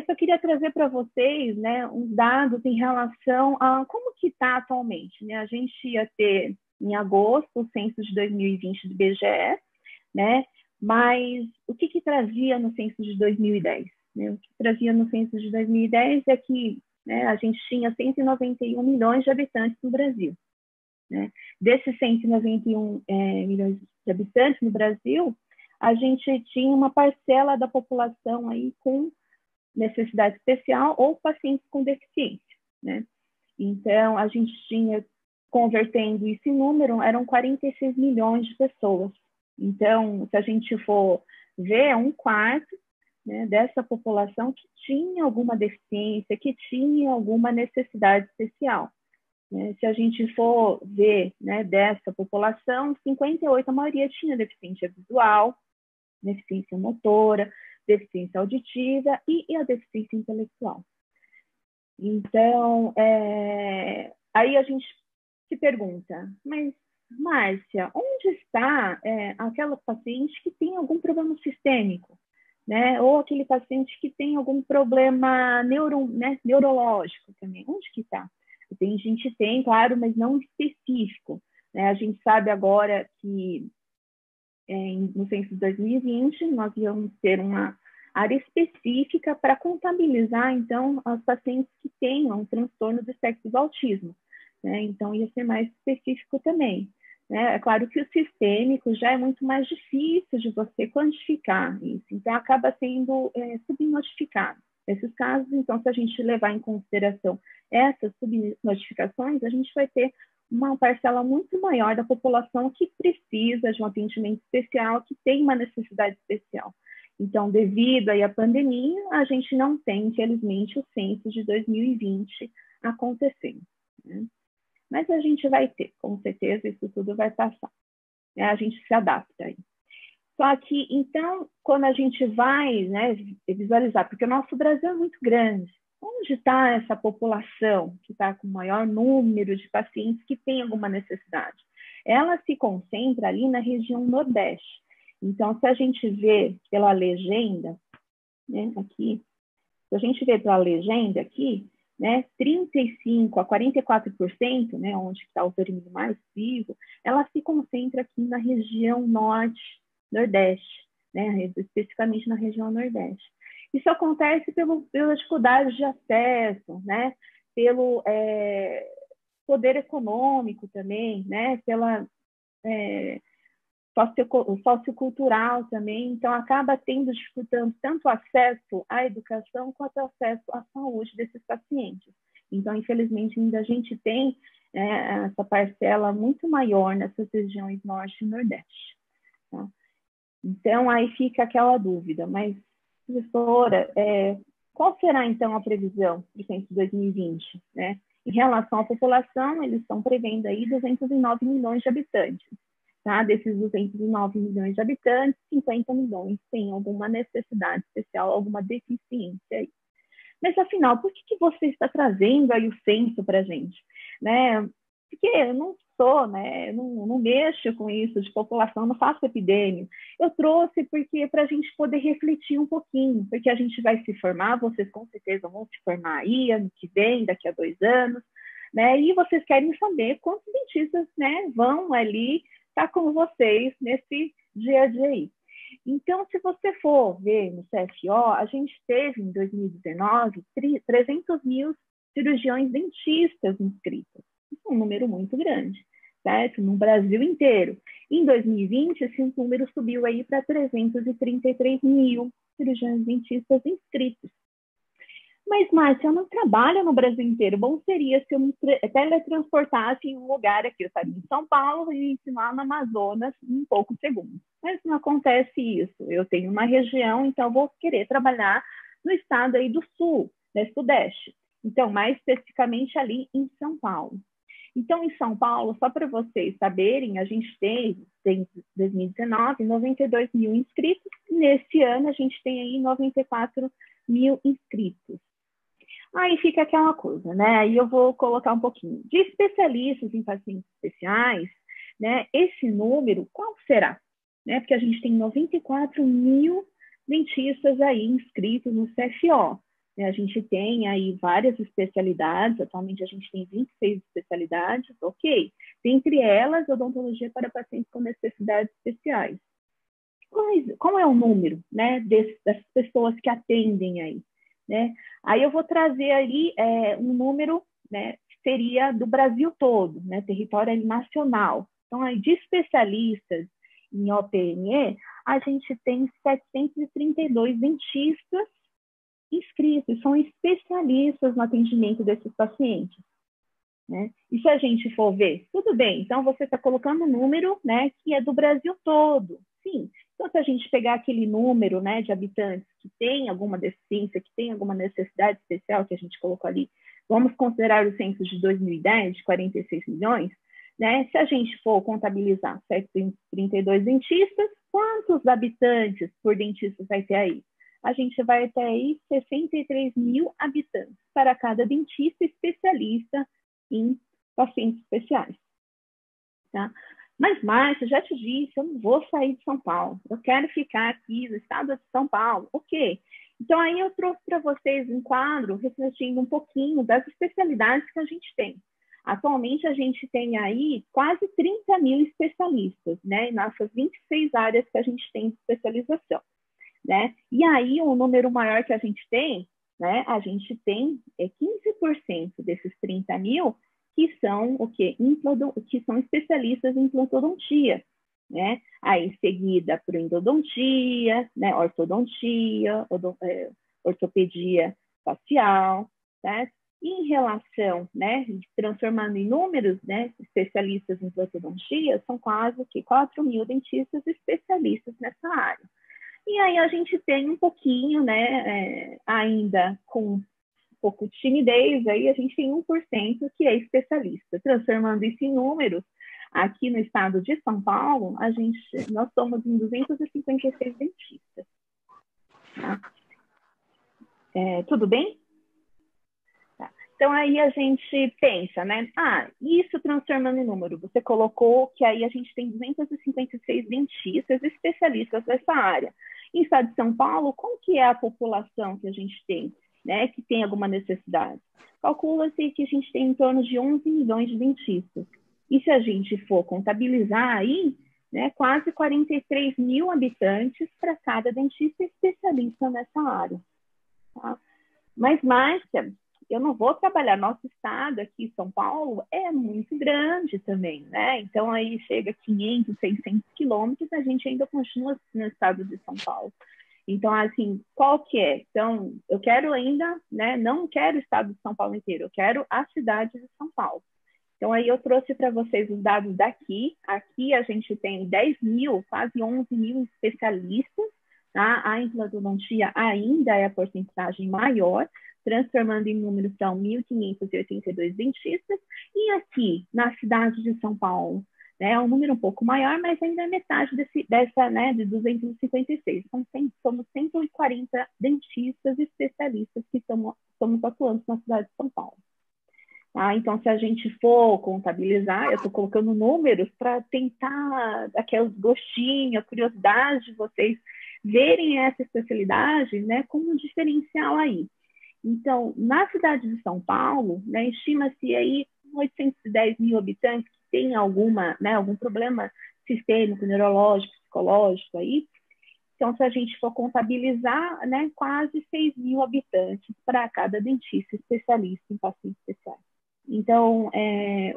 eu só queria trazer para vocês, né, uns dados em relação a como que está atualmente, né? A gente ia ter em agosto o censo de 2020 do IBGE, né? Mas o que trazia no censo de 2010? Né? O que trazia no censo de 2010 é que, né, a gente tinha 191 milhões de habitantes no Brasil. Né? Desses 191 milhões de habitantes no Brasil, a gente tinha uma parcela da população aí com necessidade especial ou pacientes com deficiência. Né? Então, a gente tinha, convertendo isso em número, eram 46 milhões de pessoas. Então, se a gente for ver, é um quarto, né, dessa população que tinha alguma deficiência, que tinha alguma necessidade especial. Né? Se a gente for ver, né, dessa população, 58%, a maioria tinha deficiência visual, deficiência motora, deficiência auditiva e a deficiência intelectual. Então, aí a gente se pergunta, mas, Márcia, onde está aquela paciente que tem algum problema sistêmico, né? Ou aquele paciente que tem algum problema neurológico também? Onde que está? A gente tem, claro, mas não específico. Né? A gente sabe agora que no censo de 2020 nós íamos ter uma área específica para contabilizar, então, as pacientes que tenham um transtorno do espectro do autismo. Né? Então, ia ser mais específico também. Né? É claro que o sistêmico já é muito mais difícil de você quantificar isso, então acaba sendo subnotificado. Nesses casos, então, se a gente levar em consideração essas subnotificações, a gente vai ter uma parcela muito maior da população que precisa de um atendimento especial, que tem uma necessidade especial. Então, devido aí à pandemia, a gente não tem, infelizmente, o censo de 2020 acontecendo. Né? Mas a gente vai ter, com certeza, isso tudo vai passar. Né? A gente se adapta aí. Só que, então, quando a gente vai, né, visualizar, porque o nosso Brasil é muito grande, onde está essa população que está com o maior número de pacientes que tem alguma necessidade? Ela se concentra ali na região Nordeste. Então, se a gente vê pela legenda, né, aqui, se a gente vê pela legenda aqui, né, 35% a 44%, né, onde está o vermelho mais vivo, ela se concentra aqui na região Nordeste, né, especificamente na região Nordeste. Isso acontece pela dificuldade de acesso, né, pelo poder econômico também, né, pela sociocultural também, então acaba dificultando tanto o acesso à educação quanto o acesso à saúde desses pacientes. Então, infelizmente, ainda a gente tem essa parcela muito maior nessas regiões Norte e Nordeste. Tá? Então, aí fica aquela dúvida, mas, professora, qual será, então, a previsão do censo de 2020? Né? Em relação à população, eles estão prevendo aí 209 milhões de habitantes. Tá? Desses 209 milhões de habitantes, 50 milhões têm alguma necessidade especial, alguma deficiência aí. Mas, afinal, por que você está trazendo aí o censo para a gente? Né? Porque eu não sou, né? Eu não mexo com isso de população, não faço epidemia. Eu trouxe porque para a gente poder refletir um pouquinho, porque a gente vai se formar, vocês com certeza vão se formar aí, ano que vem, daqui a 2 anos, né? E vocês querem saber quantos dentistas, né, vão ali estar com vocês nesse dia a dia aí. Então, se você for ver no CFO, a gente teve em 2019 300 mil cirurgiões dentistas inscritos. Isso é um número muito grande, certo? No Brasil inteiro. Em 2020, esse número subiu aí para 333 mil cirurgiões dentistas inscritos. Mas, Márcia, eu não trabalho no Brasil inteiro. Bom seria se eu me teletransportasse em um lugar aqui, eu estaria em São Paulo e lá no Amazonas em poucos segundos. Mas não acontece isso. Eu tenho uma região, então eu vou querer trabalhar no estado aí do Sul, né, Sudeste. Então, mais especificamente ali em São Paulo. Então, em São Paulo, só para vocês saberem, a gente teve, em 2019, 92 mil inscritos. Nesse ano, a gente tem aí 94 mil inscritos. Aí fica aquela coisa, né? Aí eu vou colocar um pouquinho. De especialistas em pacientes especiais, né? Esse número, qual será? Né? Porque a gente tem 94 mil dentistas aí inscritos no CFO. A gente tem aí várias especialidades, atualmente a gente tem 26 especialidades, ok. Dentre elas, odontologia para pacientes com necessidades especiais. Qual é o número, né, dessas pessoas que atendem aí, né? Aí eu vou trazer aí um número, né, que seria do Brasil todo, né, território nacional. Então, aí de especialistas em OPME, a gente tem 732 dentistas inscritos, são especialistas no atendimento desses pacientes, né? E se a gente for ver, tudo bem, então você está colocando um número, né, que é do Brasil todo, sim. Então, se a gente pegar aquele número, né, de habitantes que tem alguma deficiência, que tem alguma necessidade especial que a gente colocou ali, vamos considerar o censo de 2010, de 46 milhões, né? Se a gente for contabilizar 732 dentistas, quantos habitantes por dentista vai ter aí? A gente vai ter aí 63 mil habitantes para cada dentista especialista em pacientes especiais, tá? Mas, Márcia, já te disse, eu não vou sair de São Paulo. Eu quero ficar aqui no estado de São Paulo. Ok. Então, aí eu trouxe para vocês um quadro refletindo um pouquinho das especialidades que a gente tem. Atualmente, a gente tem aí quase 30 mil especialistas, né? Em nossas 26 áreas que a gente tem de especialização, né? E aí, o número maior que a gente tem, né? A gente tem 15% desses 30 mil que são o quê? Que são especialistas em implantodontia, né? Aí seguida por endodontia, né? Ortodontia, ortopedia facial, né? E em relação, né? Transformando em números, né? Especialistas em implantodontia, são quase que 4 mil dentistas especialistas nessa área. E aí a gente tem um pouquinho, né? Ainda com pouco de timidez, aí a gente tem 1% que é especialista. Transformando isso em números, aqui no estado de São Paulo, nós somos em 256 dentistas. Tá? Tudo bem? Tá. Então, aí a gente pensa, né? Isso transformando em número. Você colocou que aí a gente tem 256 dentistas especialistas nessa área. Em estado de São Paulo, qual que é a população que a gente tem? Né, que tem alguma necessidade. Calcula-se que a gente tem em torno de 11 milhões de dentistas. E se a gente for contabilizar aí, né, quase 43 mil habitantes para cada dentista especialista nessa área. Tá? Mas, Márcia, eu não vou trabalhar. Nosso estado aqui, São Paulo, é muito grande também, né? Então, aí chega a 500, 600 quilômetros, a gente ainda continua no estado de São Paulo. Então, assim, qual que é? Então, eu quero ainda, né, não quero o estado de São Paulo inteiro, eu quero a cidade de São Paulo. Então, aí eu trouxe para vocês os dados daqui. Aqui a gente tem 10 mil, quase 11 mil especialistas, tá? A implantodontia ainda é a porcentagem maior, transformando em número, são 1.582 dentistas. E aqui, na cidade de São Paulo, é um número um pouco maior, mas ainda é metade dessa, né, de 256. Somos 140 dentistas especialistas que estamos atuando na cidade de São Paulo. Tá? Então, se a gente for contabilizar, eu estou colocando números para tentar aquele gostinho, a curiosidade de vocês verem essa especialidade, né, como um diferencial aí. Então, na cidade de São Paulo, né, estima-se aí 810 mil habitantes que têm algum problema sistêmico, neurológico, psicológico aí. Então, se a gente for contabilizar, né, quase 6 mil habitantes para cada dentista especialista em pacientes especiais. Então,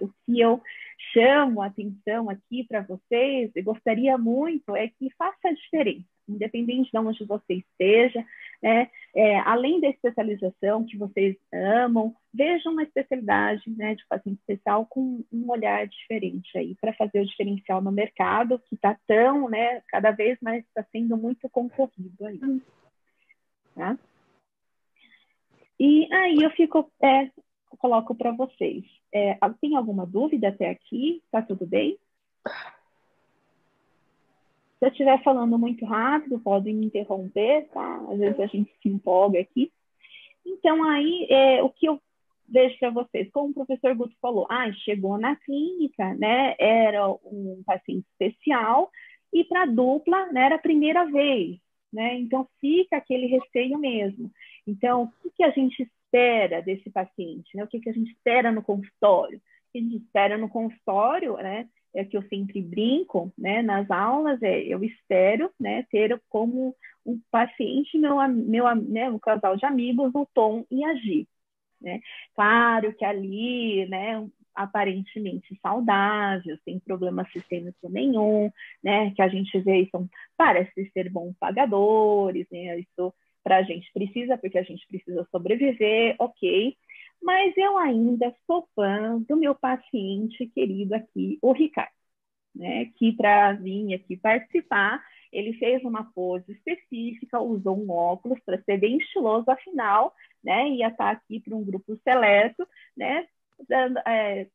o que eu chamo a atenção aqui para vocês, e gostaria muito, é que faça a diferença, independente de onde você esteja, né? Além da especialização que vocês amam, vejam uma especialidade, né, de paciente especial com um olhar diferente aí, para fazer o diferencial no mercado, que está tão, né, cada vez mais está sendo muito concorrido aí. Tá? E aí eu coloco para vocês. Tem alguma dúvida até aqui? Tá tudo bem? Se eu estiver falando muito rápido, podem me interromper, tá? Às vezes a gente se empolga aqui. Então, aí, o que eu vejo para vocês, como o professor Guto falou, chegou na clínica, né? Era um paciente especial, e para dupla, né, era a primeira vez, né? Então, fica aquele receio mesmo. Então, o que a gente espera desse paciente, né? O que a gente espera no consultório? O que a gente espera no consultório, né? É que eu sempre brinco, né? Nas aulas, eu espero, né? Ter como um paciente, né? Um casal de amigos, o Tom e a Gi, né? Claro que ali, né? Aparentemente saudável, sem problema sistêmico nenhum, né? Que a gente vê e parece ser bons pagadores, né? Isso para a gente precisa, porque a gente precisa sobreviver, ok. Mas eu ainda sou fã do meu paciente querido aqui, o Ricardo, né? Que para vir aqui participar, ele fez uma pose específica, usou um óculos para ser bem estiloso, afinal, né? Ia estar aqui para um grupo seleto, né?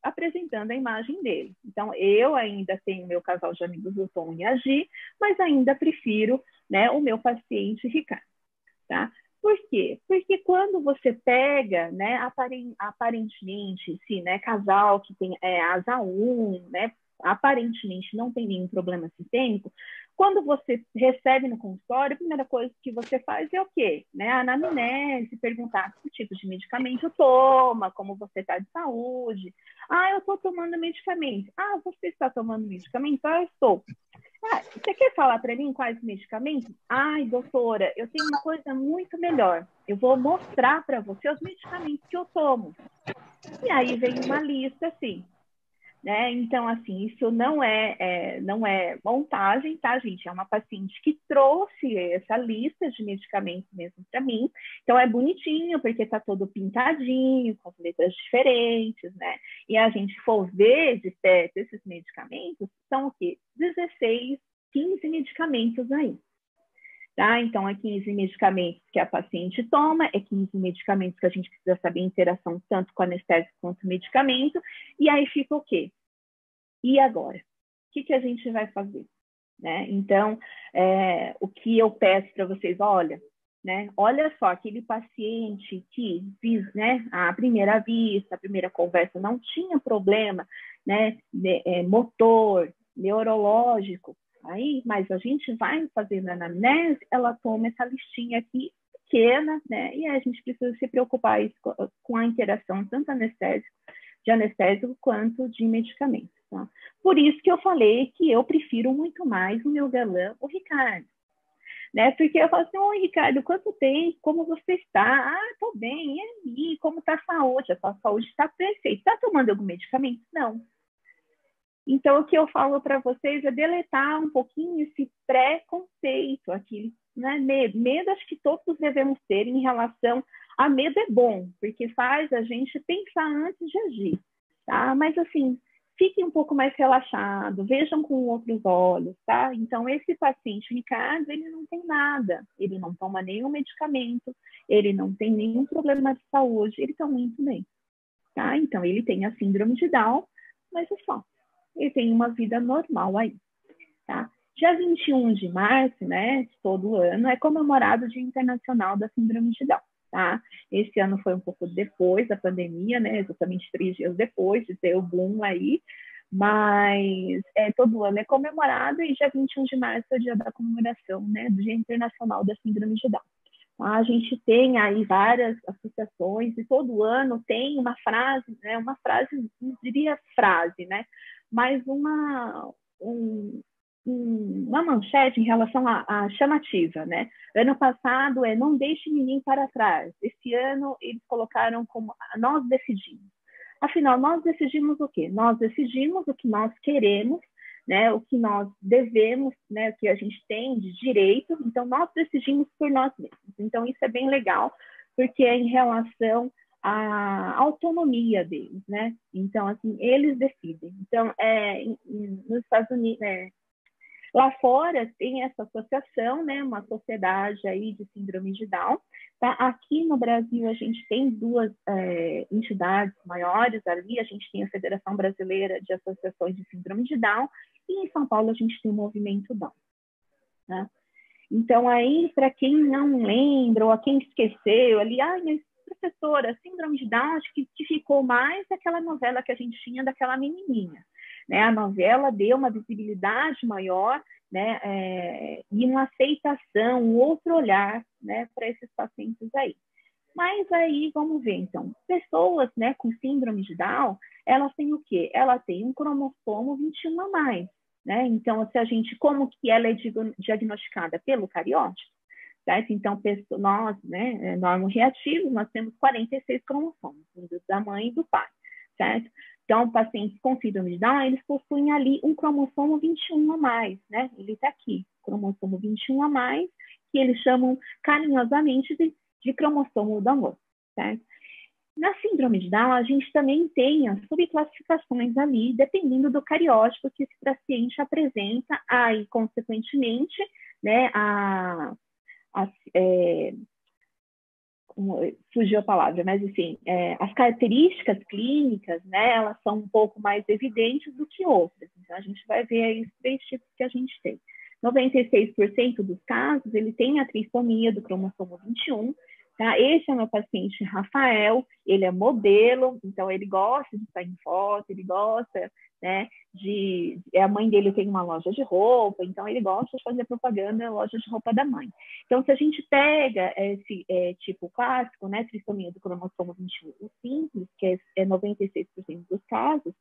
Apresentando a imagem dele. Então, eu ainda tenho meu casal de amigos, o Tom e a Gi, mas ainda prefiro, né, o meu paciente Ricardo, tá? Por quê? Porque quando você pega, né, aparentemente, sim, né, casal que tem asa 1, né, aparentemente não tem nenhum problema sistêmico, quando você recebe no consultório, a primeira coisa que você faz é o quê? Né? A anamnese, perguntar que tipo de medicamento toma, como você está de saúde. Ah, eu estou tomando medicamento. Ah, você está tomando medicamento? Ah, eu estou. Ah, você quer falar para mim quais medicamentos? Ai, doutora, eu tenho uma coisa muito melhor. Eu vou mostrar para você os medicamentos que eu tomo. E aí vem uma lista assim, né? Então, assim, isso não é montagem, tá, gente? É uma paciente que trouxe essa lista de medicamentos mesmo para mim. Então, é bonitinho, porque tá todo pintadinho, com as letras diferentes, né? E a gente for ver de perto esses medicamentos, são o quê? 16, 15 medicamentos aí. Tá? Então, é 15 medicamentos que a paciente toma, é 15 medicamentos que a gente precisa saber a interação tanto com anestésico quanto medicamento, e aí fica o quê? E agora? O que a gente vai fazer? Né? Então, o que eu peço para vocês, olha só, aquele paciente que, né, à primeira vista, a primeira conversa, não tinha problema, né, motor, neurológico, aí, mas a gente vai fazendo a anamnese, ela toma essa listinha aqui pequena, né, e a gente precisa se preocupar com a interação tanto de anestésico quanto de medicamentos. Tá? Por isso que eu falei que eu prefiro muito mais o meu galã, o Ricardo. Né? Porque eu falo assim, oi, Ricardo, quanto tempo? Como você está? Ah, tô bem. E aí? Como está a saúde? A sua saúde está perfeita. Está tomando algum medicamento? Não. Então, o que eu falo para vocês é deletar um pouquinho esse preconceito aqui, né? Medo acho que todos devemos ter em relação a medo é bom, porque faz a gente pensar antes de agir, tá? Mas, assim, fiquem um pouco mais relaxados, vejam com outros olhos, tá? Então, esse paciente Ricardo, ele não tem nada, ele não toma nenhum medicamento, ele não tem nenhum problema de saúde, ele está muito bem, tá? Então, ele tem a síndrome de Down, mas é só. Ele tem uma vida normal aí, tá? Dia 21 de março, né, todo ano, é comemorado o Dia Internacional da Síndrome de Down, tá? Esse ano foi um pouco depois da pandemia, né, exatamente 3 dias depois de ter o boom aí, mas todo ano é comemorado e dia 21 de março é o dia da comemoração, né, do Dia Internacional da Síndrome de Down. A gente tem aí várias associações e todo ano tem uma frase, né, não diria frase, né, mas uma manchete em relação à chamativa, né? Ano passado não deixe ninguém para trás. Esse ano eles colocaram como nós decidimos. Afinal, nós decidimos o quê? Nós decidimos o que nós queremos, né? O que nós devemos, né? O que a gente tem de direito. Então, nós decidimos por nós mesmos. Então, isso é bem legal, porque é em relação a autonomia deles, né? Então, assim, eles decidem. Então, nos Estados Unidos, lá fora tem essa associação, né? Uma sociedade aí de síndrome de Down. Tá? Aqui no Brasil a gente tem duas entidades maiores ali. A gente tem a Federação Brasileira de Associações de Síndrome de Down e em São Paulo a gente tem o Movimento Down. Tá? Então, aí, para quem não lembra ou a quem esqueceu ali, mas professora, síndrome de Down, acho que ficou mais daquela novela que a gente tinha daquela menininha, né? A novela deu uma visibilidade maior, né? E uma aceitação, um outro olhar, né, para esses pacientes aí. Mas aí, vamos ver, então, pessoas, né, com síndrome de Down, elas têm o quê? Ela tem um cromossomo 21 a mais, né? Então, se a gente, como que ela é diagnosticada? Pelo cariótipo, certo? Então, nós, né, normo-reativos, nós temos 46 cromossomos, da mãe e do pai, certo? Então, pacientes com síndrome de Down, eles possuem ali um cromossomo 21 a mais, né? Ele está aqui, cromossomo 21 a mais, que eles chamam carinhosamente de cromossomo do amor, certo? Na síndrome de Down, a gente também tem as subclassificações ali, dependendo do cariótipo que esse paciente apresenta, aí, consequentemente, né, fugiu a palavra, mas enfim, as características clínicas, né, elas são um pouco mais evidentes do que outras. Então, a gente vai ver aí os 3 tipos que a gente tem. 96% dos casos, ele tem a trissomia do cromossomo 21, tá? Esse é o meu paciente Rafael, ele é modelo, então ele gosta de estar em foto, ele gosta, né, a mãe dele tem uma loja de roupa, então ele gosta de fazer propaganda na loja de roupa da mãe. Então, se a gente pega esse tipo clássico, né, trissomia do cromossomo 21, o simples, que é 96% dos casos,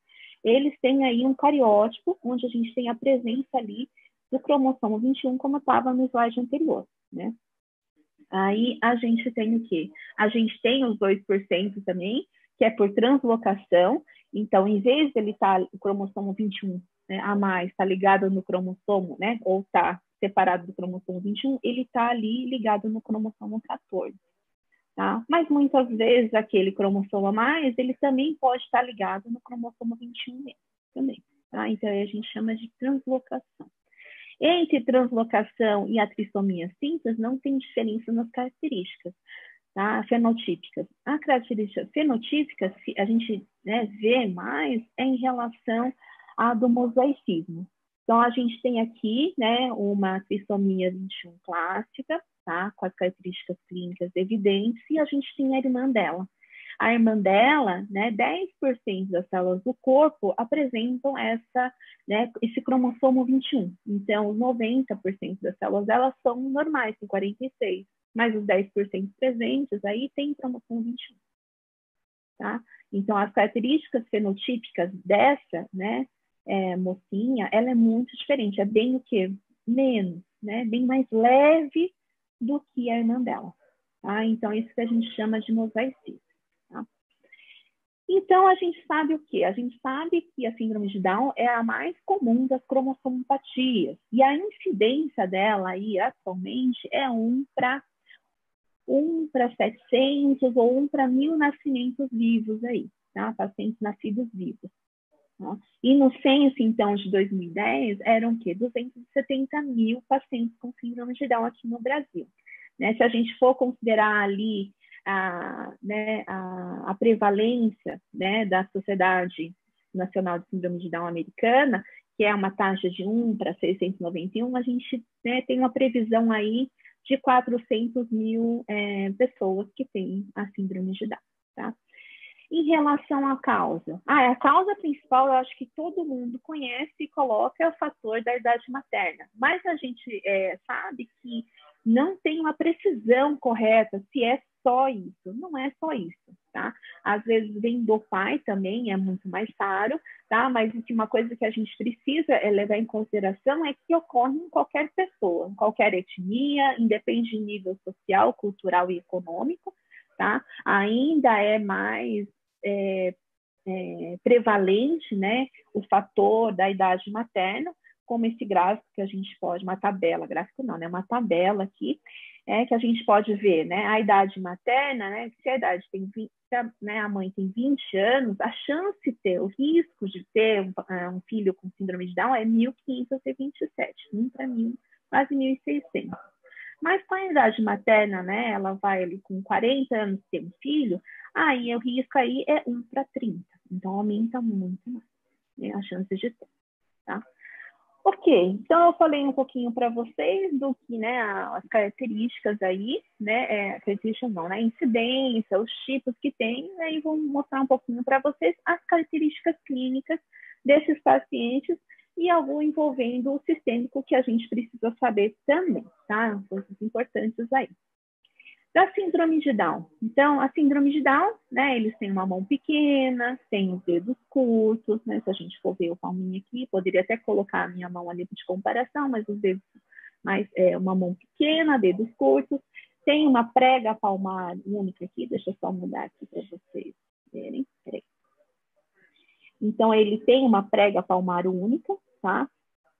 eles têm aí um cariótipo, onde a gente tem a presença ali do cromossomo 21, como estava no slide anterior, né? Aí a gente tem o quê? A gente tem os 2% também, que é por translocação. Então, em vez dele estar o cromossomo 21, né, a mais, está ligado no cromossomo, né, ou está separado do cromossomo 21, ele está ali ligado no cromossomo 14. Tá? Mas muitas vezes aquele cromossomo a mais, ele também pode estar ligado no cromossomo 21 mesmo, também. Tá? Então, aí a gente chama de translocação. Entre translocação e a trissomia simples, não tem diferença nas características, tá? Fenotípicas. A característica fenotípica, a gente, né, vê mais em relação à do mosaicismo. Então, a gente tem aqui, né, uma trissomia 21 clássica, tá? Com as características clínicas evidentes, e a gente tem a irmã dela. A irmã dela, né, 10% das células do corpo apresentam né, esse cromossomo 21. Então, 90% das células delas são normais, tem 46. Mas os 10% presentes aí tem cromossomo 21. Tá? Então, as características fenotípicas dessa, né, mocinha, ela é muito diferente. É bem o quê? Menos, né? Bem mais leve do que a irmã dela. Tá? Então, isso que a gente chama de mosaicismo. Tá? Então, a gente sabe o quê? A gente sabe que a síndrome de Down é a mais comum das cromossomopatias. E a incidência dela aí, atualmente, é 1 para 700 ou 1 para 1.000 nascimentos vivos aí, tá? Pacientes nascidos vivos. Tá? E no censo, então, de 2010, eram o quê? 270 mil pacientes com síndrome de Down aqui no Brasil. Né? Se a gente for considerar ali a prevalência, né, da Sociedade Nacional de Síndrome de Down americana, que é uma taxa de 1 para 691, a gente, né, tem uma previsão aí de 400 mil pessoas que têm a síndrome de Down. Tá? Em relação à causa, a causa principal, eu acho que todo mundo conhece e coloca, é o fator da idade materna, mas a gente sabe que não tem uma precisão correta se é só isso, não é só isso, tá? Às vezes vem do pai também, é muito mais raro, tá? Mas uma coisa que a gente precisa levar em consideração é que ocorre em qualquer pessoa, em qualquer etnia, independe de nível social, cultural e econômico, tá? Ainda é mais prevalente, né, o fator da idade materna, como esse gráfico que a gente pode, uma tabela, gráfico não, né, uma tabela aqui, que a gente pode ver, né, a idade materna, né, se a idade tem 20, né, a mãe tem 20 anos, a chance de ter, o risco de ter um filho com síndrome de Down é 1.527, 1 para 1.000, quase 1.600. Mas com a idade materna, né, ela vai ali com 40 anos ter um filho, aí o risco aí é 1 para 30. Então, aumenta muito mais, né, a chance de ter, tá? Ok, então eu falei um pouquinho para vocês do que, né, as características aí, né, características não, né, incidência, os tipos que tem, aí vou mostrar um pouquinho para vocês as características clínicas desses pacientes e algum envolvendo o sistêmico que a gente precisa saber também, tá? Coisas importantes aí. Da síndrome de Down. Então, a síndrome de Down, né, eles têm uma mão pequena, têm os dedos curtos, né, se a gente for ver o palminho aqui, poderia até colocar a minha mão ali de comparação, mas os dedos, mais uma mão pequena, dedos curtos, tem uma prega palmar única aqui, deixa eu só mudar aqui para vocês verem, peraí. Então, ele tem uma prega palmar única, tá?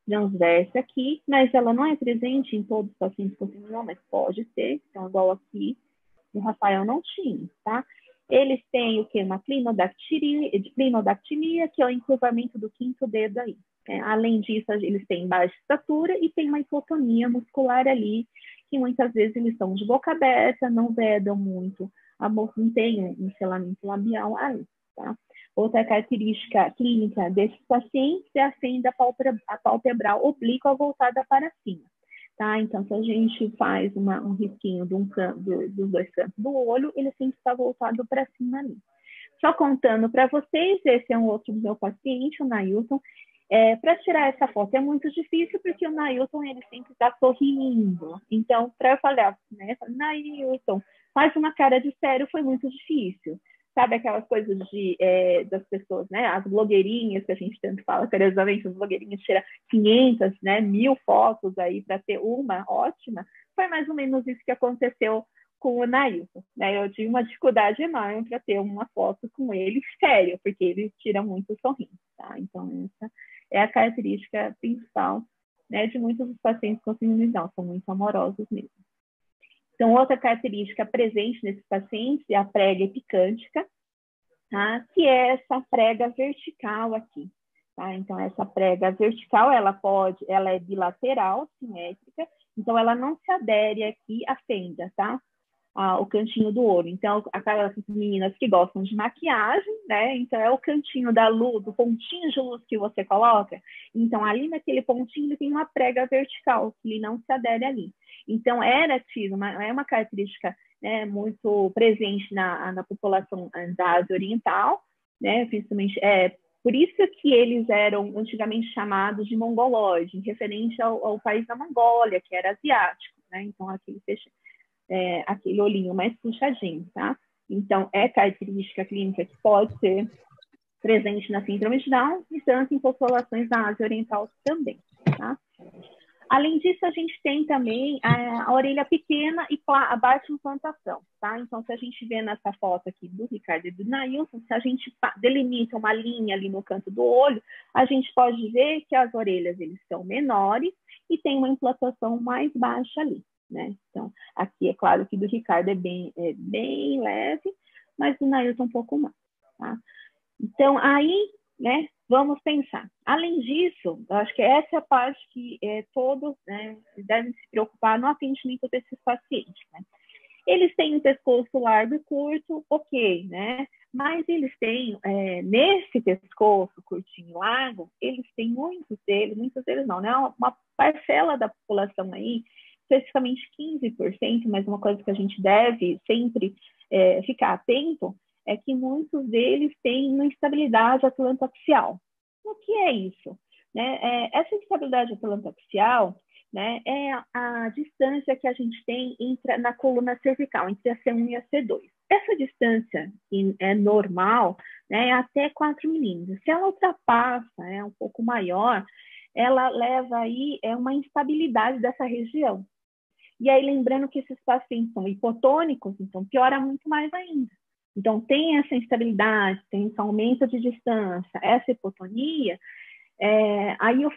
Transversa aqui, mas ela não é presente em todos os pacientes com síndrome, mas pode ter, então igual aqui, o Rafael não tinha, tá? Eles têm o que? Uma clinodactilia, que é o encurvamento do quinto dedo aí. Além disso, eles têm baixa estatura e tem uma hipotonia muscular ali, que muitas vezes eles estão de boca aberta, não vedam muito, não tem um selamento labial aí, tá? Outra característica clínica desses pacientes é a fenda palpebral oblíqua voltada para cima, tá? Então, se a gente faz um risquinho dos dois cantos do olho, ele sempre está voltado para cima ali. Só contando para vocês, esse é um outro do meu paciente, o Nailton. Para tirar essa foto é muito difícil, porque o Nailton, ele sempre está sorrindo. Então, para eu falar, né, Nailton, faz uma cara de sério, foi muito difícil. Sabe aquelas coisas das pessoas, né? As blogueirinhas que a gente tanto fala, curiosamente, as blogueirinhas tiram 500, né, 1000 fotos aí para ter uma ótima. Foi mais ou menos isso que aconteceu com o Nailton, né? Eu tive uma dificuldade enorme para ter uma foto com ele sério, porque ele tira muito sorriso, tá? Então, essa é a característica principal, né, de muitos dos pacientes com síndrome de Down, são muito amorosos mesmo. Então, outra característica presente nesses pacientes é a prega epicântica, tá? Que é essa prega vertical aqui, tá? Então, essa prega vertical, ela é bilateral, simétrica, então ela não se adere aqui à fenda, tá? O cantinho do olho. Então, aquelas meninas que gostam de maquiagem, né? Então, é o cantinho da luz, o pontinho de luz que você coloca. Então, ali naquele pontinho, ele tem uma prega vertical, que ele não se adere ali. Então, é uma característica, né, muito presente na população da Ásia Oriental, né? Principalmente, por isso que eles eram antigamente chamados de mongoloide, referente ao país da Mongólia, que era asiático, né? Então, aquele olhinho mais puxadinho, tá? Então, é característica clínica que pode ser presente na síndrome de Down e tanto em populações da Ásia Oriental também, tá? Além disso, a gente tem também a orelha pequena e a baixa implantação, tá? Então, se a gente vê nessa foto aqui do Ricardo e do Nailton, se a gente delimita uma linha ali no canto do olho, a gente pode ver que as orelhas, eles são menores e tem uma implantação mais baixa ali, né? Então, aqui é claro que do Ricardo é bem leve, mas do Nailton um pouco mais, tá? Então, aí, né, vamos pensar. Além disso, eu acho que essa é a parte que todos, né, devem se preocupar no atendimento desses pacientes, né? Eles têm um pescoço largo e curto, ok, né? Mas eles têm, nesse pescoço curtinho e largo, eles têm muitos deles não, né? Uma parcela da população aí, especificamente 15%, mas uma coisa que a gente deve sempre ficar atento, é que muitos deles têm uma instabilidade atlantoaxial. O que é isso? Né? Essa instabilidade atlantoaxial, né, é a distância que a gente tem na coluna cervical, entre a C1 e a C2. Essa distância, que é normal, né, é até 4 milímetros. Se ela ultrapassa, é um pouco maior, ela leva aí uma instabilidade dessa região. E aí, lembrando que esses pacientes são hipotônicos, então piora muito mais ainda. Então, tem essa instabilidade, tem esse aumento de distância, essa hipotonia, aí eu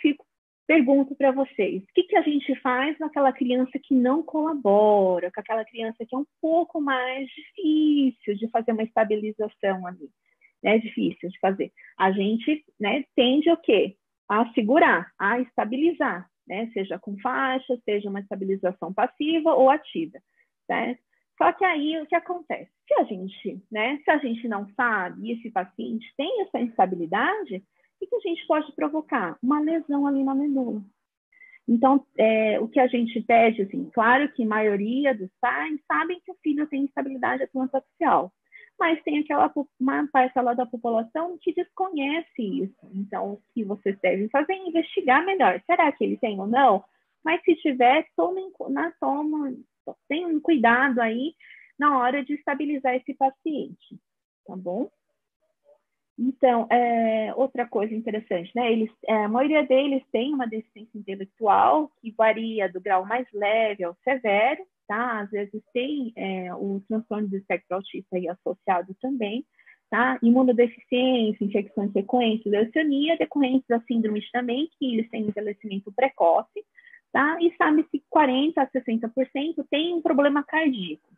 pergunto para vocês, o que a gente faz naquela criança que não colabora, com aquela criança que é um pouco mais difícil de fazer uma estabilização ali, né? Difícil de fazer. A gente, né, tende o quê? A segurar, a estabilizar, né? Seja com faixa, seja uma estabilização passiva ou ativa, certo? Só que aí o que acontece? Se a gente não sabe e esse paciente tem essa instabilidade, o que a gente pode provocar? Uma lesão ali na medula. Então, o que a gente pede, assim, claro que a maioria dos pais sabem que o filho tem instabilidade atlantoaxial, mas tem uma parcela da população que desconhece isso. Então, o que vocês devem fazer é investigar melhor. Será que ele tem ou não? Mas se tiver, tenham um cuidado aí na hora de estabilizar esse paciente, tá bom? Então, outra coisa interessante, né? A maioria deles tem uma deficiência intelectual que varia do grau mais leve ao severo, tá? Às vezes tem o transtorno do espectro autista aí associado também, tá? Imunodeficiência, infecções frequentes, leucemia, decorrentes da síndrome também, que eles têm envelhecimento precoce, tá? E sabe-se que 40% a 60% tem um problema cardíaco.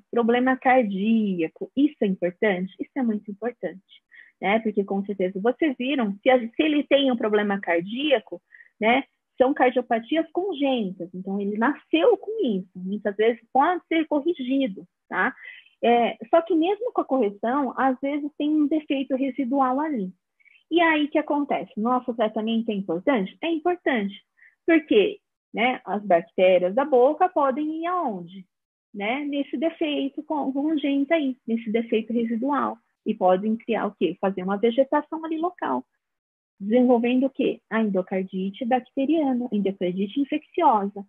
Problema cardíaco, isso é importante? Isso é muito importante, né? Porque com certeza vocês viram, se ele tem um problema cardíaco, né? São cardiopatias congênitas, então ele nasceu com isso, muitas vezes pode ser corrigido, tá? Só que mesmo com a correção, às vezes tem um defeito residual ali. E aí o que acontece? Nosso tratamento é importante? É importante, porque, né, as bactérias da boca podem ir aonde? Né, nesse defeito congênito aí, nesse defeito residual. E podem criar o quê? Fazer uma vegetação ali local. Desenvolvendo o quê? A endocardite bacteriana, endocardite infecciosa.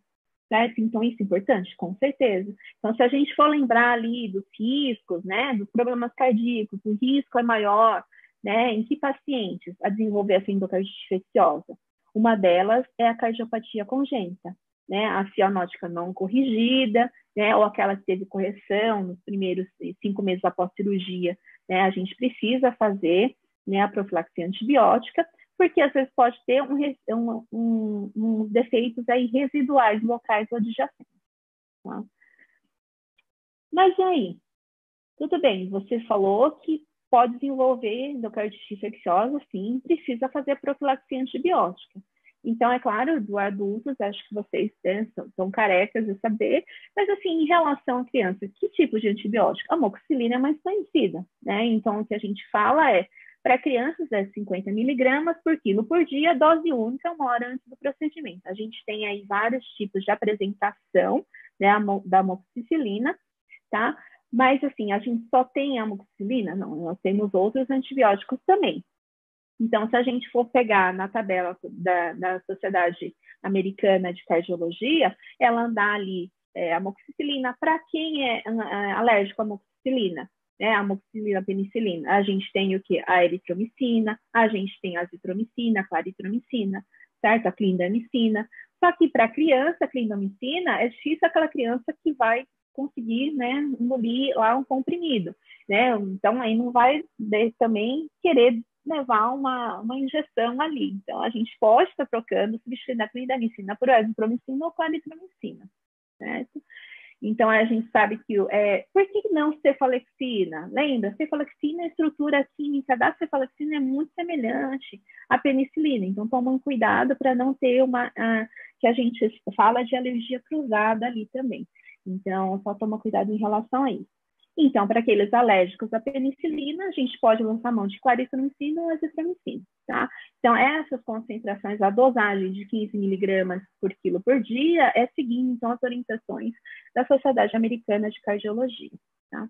Certo? Então, isso é importante? Com certeza. Então, se a gente for lembrar ali dos riscos, né, dos problemas cardíacos, o risco é maior, né, em que pacientes a desenvolver essa endocardite infecciosa? Uma delas é a cardiopatia congênita, né, a cianótica não corrigida, né, ou aquela que teve correção nos primeiros 5 meses após cirurgia, né, a gente precisa fazer, né, a profilaxia antibiótica, porque às vezes pode ter defeitos aí residuais locais ou adjacentes. Tá? Mas e aí? Tudo bem, você falou que pode desenvolver endocardite infecciosa, sim, precisa fazer profilaxia antibiótica. Então, é claro, do adultos, acho que vocês são carecas de saber, mas assim, em relação à criança, que tipo de antibiótico? A amoxicilina é mais conhecida, né? Então, o que a gente fala é, para crianças, é 50 miligramas por quilo por dia, dose única, 1 hora antes do procedimento. A gente tem aí vários tipos de apresentação, né, da amoxicilina, tá? Mas, assim, a gente só tem a amoxicilina? Não, nós temos outros antibióticos também. Então, se a gente for pegar na tabela da Sociedade Americana de Cardiologia, ela dá ali amoxicilina. Para quem é alérgico à amoxicilina, né, amoxicilina, penicilina, a gente tem o quê? A eritromicina, a gente tem a azitromicina, a claritromicina, certo? A clindamicina. Só que para criança, a clindamicina é difícil aquela criança que vai conseguir, né, engolir lá um comprimido, né? Então, aí não vai também querer levar uma injeção ali. Então, a gente pode estar trocando, substituindo a clindamicina por azitromicina ou claritromicina, certo? Então, a gente sabe que... por que não cefalexina? Lembra? Cefalexina, a estrutura química da cefalexina é muito semelhante à penicilina. Então, tomem cuidado para não ter que a gente fala de alergia cruzada ali também. Então, só toma cuidado em relação a isso. Então, para aqueles alérgicos à penicilina, a gente pode lançar mão de claritromicina ou azitromicina, tá? Então, essas concentrações, a dosagem de 15 miligramas por quilo por dia é seguindo, então, as orientações da Sociedade Americana de Cardiologia, tá?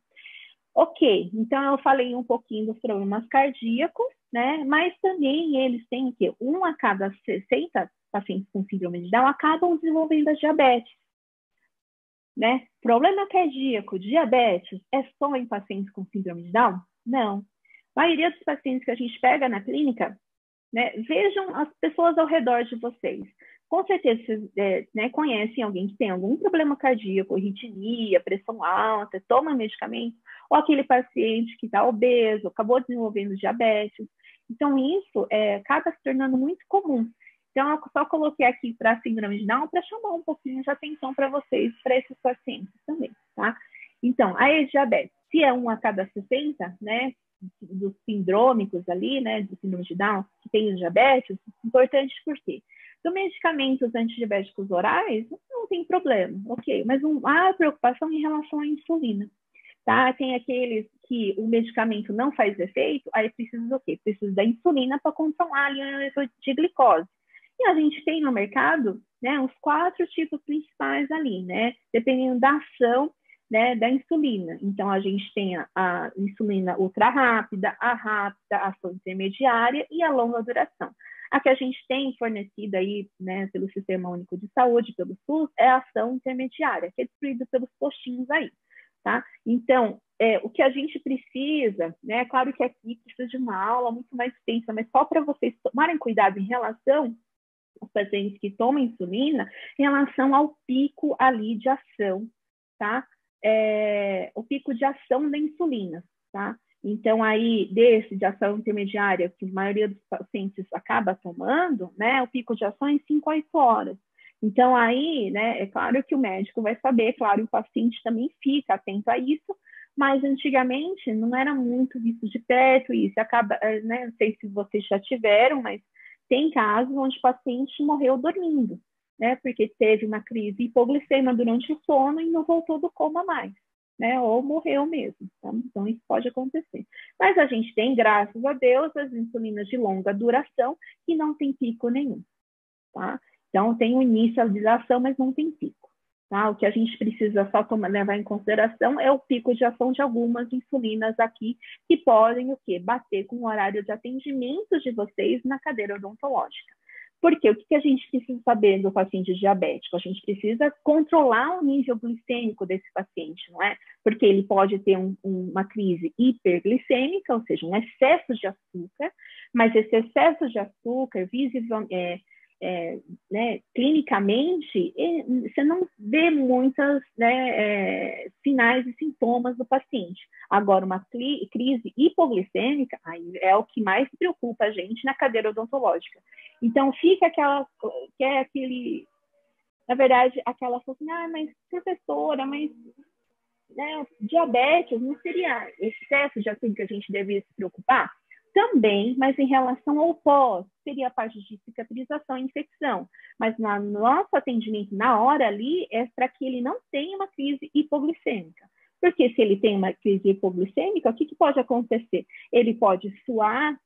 Ok, então eu falei um pouquinho dos problemas cardíacos, né? Mas também eles têm o quê? 1 a cada 60 pacientes com síndrome de Down acabam desenvolvendo a diabetes. Né? Problema cardíaco, diabetes, é só em pacientes com síndrome de Down? Não. A maioria dos pacientes que a gente pega na clínica, né, vejam as pessoas ao redor de vocês. Com certeza, vocês conhecem alguém que tem algum problema cardíaco, arritmia, pressão alta, toma medicamento, ou aquele paciente que está obeso, acabou desenvolvendo diabetes. Então, isso acaba se tornando muito comum. Então, eu só coloquei aqui para a síndrome de Down para chamar um pouquinho de atenção para vocês, para esses pacientes também, tá? Então, a diabetes, se é 1 a cada 60, né, dos sindrômicos ali, né, do síndrome de Down, que tem diabetes, importante por quê? Então, medicamentos antidiabéticos orais, não tem problema, ok, mas há preocupação em relação à insulina, tá? Tem aqueles que o medicamento não faz efeito, aí precisa do quê? Precisa da insulina para controlar ali o nível de glicose. E a gente tem no mercado, né, os 4 tipos principais ali, né? Dependendo da ação né, da insulina. Então, a gente tem a insulina ultra rápida, a ação intermediária e a longa duração. A que a gente tem fornecida aí, né, pelo Sistema Único de Saúde, pelo SUS, é a ação intermediária, que é distribuída pelos postinhos aí, tá? Então, o que a gente precisa, né, claro que aqui precisa de uma aula muito mais extensa, mas só para vocês tomarem cuidado em relação aos pacientes que tomam insulina, em relação ao pico ali de ação, tá? O pico de ação da insulina, tá? Então, aí, de ação intermediária, que a maioria dos pacientes acaba tomando, né, o pico de ação é em 5 a 8 horas. Então, aí, né, é claro que o médico vai saber, claro, o paciente também fica atento a isso, mas antigamente não era muito visto de perto isso. Acaba, né, não sei se vocês já tiveram, mas tem casos onde o paciente morreu dormindo, né, porque teve uma crise hipoglicêmica durante o sono e não voltou do coma mais, né, ou morreu mesmo. Tá? Então, isso pode acontecer. Mas a gente tem, graças a Deus, as insulinas de longa duração que não tem pico nenhum, tá? Então, tem o início da ação, mas não tem pico. Tá? O que a gente precisa só levar em consideração é o pico de ação de algumas insulinas aqui, que podem o quê? Bater com o horário de atendimento de vocês na cadeira odontológica. Porque o que a gente precisa saber do paciente diabético? A gente precisa controlar o nível glicêmico desse paciente, não é? Porque ele pode ter uma crise hiperglicêmica, ou seja, um excesso de açúcar, mas esse excesso de açúcar, né, clinicamente, você não vê muitos, né, sinais e sintomas do paciente. Agora, uma crise hipoglicêmica, aí é o que mais preocupa a gente na cadeira odontológica. Então, fica na verdade, aquela coisa assim, mas professora, mas né, diabetes não seria excesso de açúcar que a gente deveria se preocupar? Também, mas em relação ao pós, seria a parte de cicatrização e infecção. Mas no nosso atendimento, na hora ali, é para que ele não tenha uma crise hipoglicêmica. Porque se ele tem uma crise hipoglicêmica, o que pode acontecer? Ele pode suar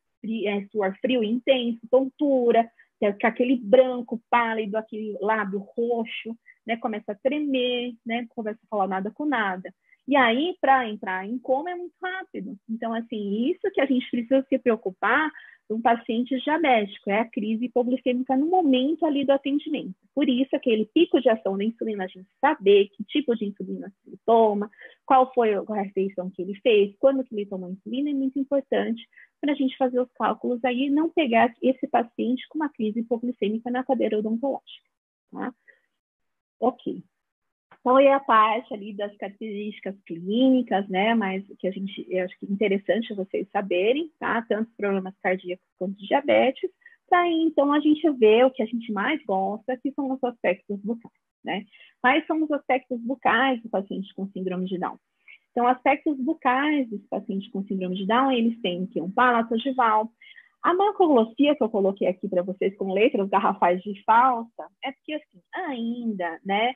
frio intenso, tontura, com aquele branco pálido, aquele lábio roxo, né, começa a tremer, né, começa a falar nada com nada. E aí, para entrar em coma é muito rápido. Então, assim, isso que a gente precisa se preocupar um paciente diabético, é a crise hipoglicêmica no momento ali do atendimento. Por isso, aquele pico de ação da insulina, a gente saber que tipo de insulina ele toma, qual foi a refeição que ele fez, quando que ele tomou insulina, é muito importante para a gente fazer os cálculos aí e não pegar esse paciente com uma crise hipoglicêmica na cadeira odontológica. Tá? Ok. Então, é a parte ali das características clínicas, né, mas que eu acho que é interessante vocês saberem, tá, tanto problemas cardíacos quanto diabetes, para aí, então, a gente ver o que a gente mais gosta, que são os aspectos bucais, né. Quais são os aspectos bucais do paciente com síndrome de Down? Então, aspectos bucais dos pacientes com síndrome de Down, eles têm que um palato ogival. A macroglossia que eu coloquei aqui para vocês com letras garrafais de falsa, é porque, assim, ainda, né,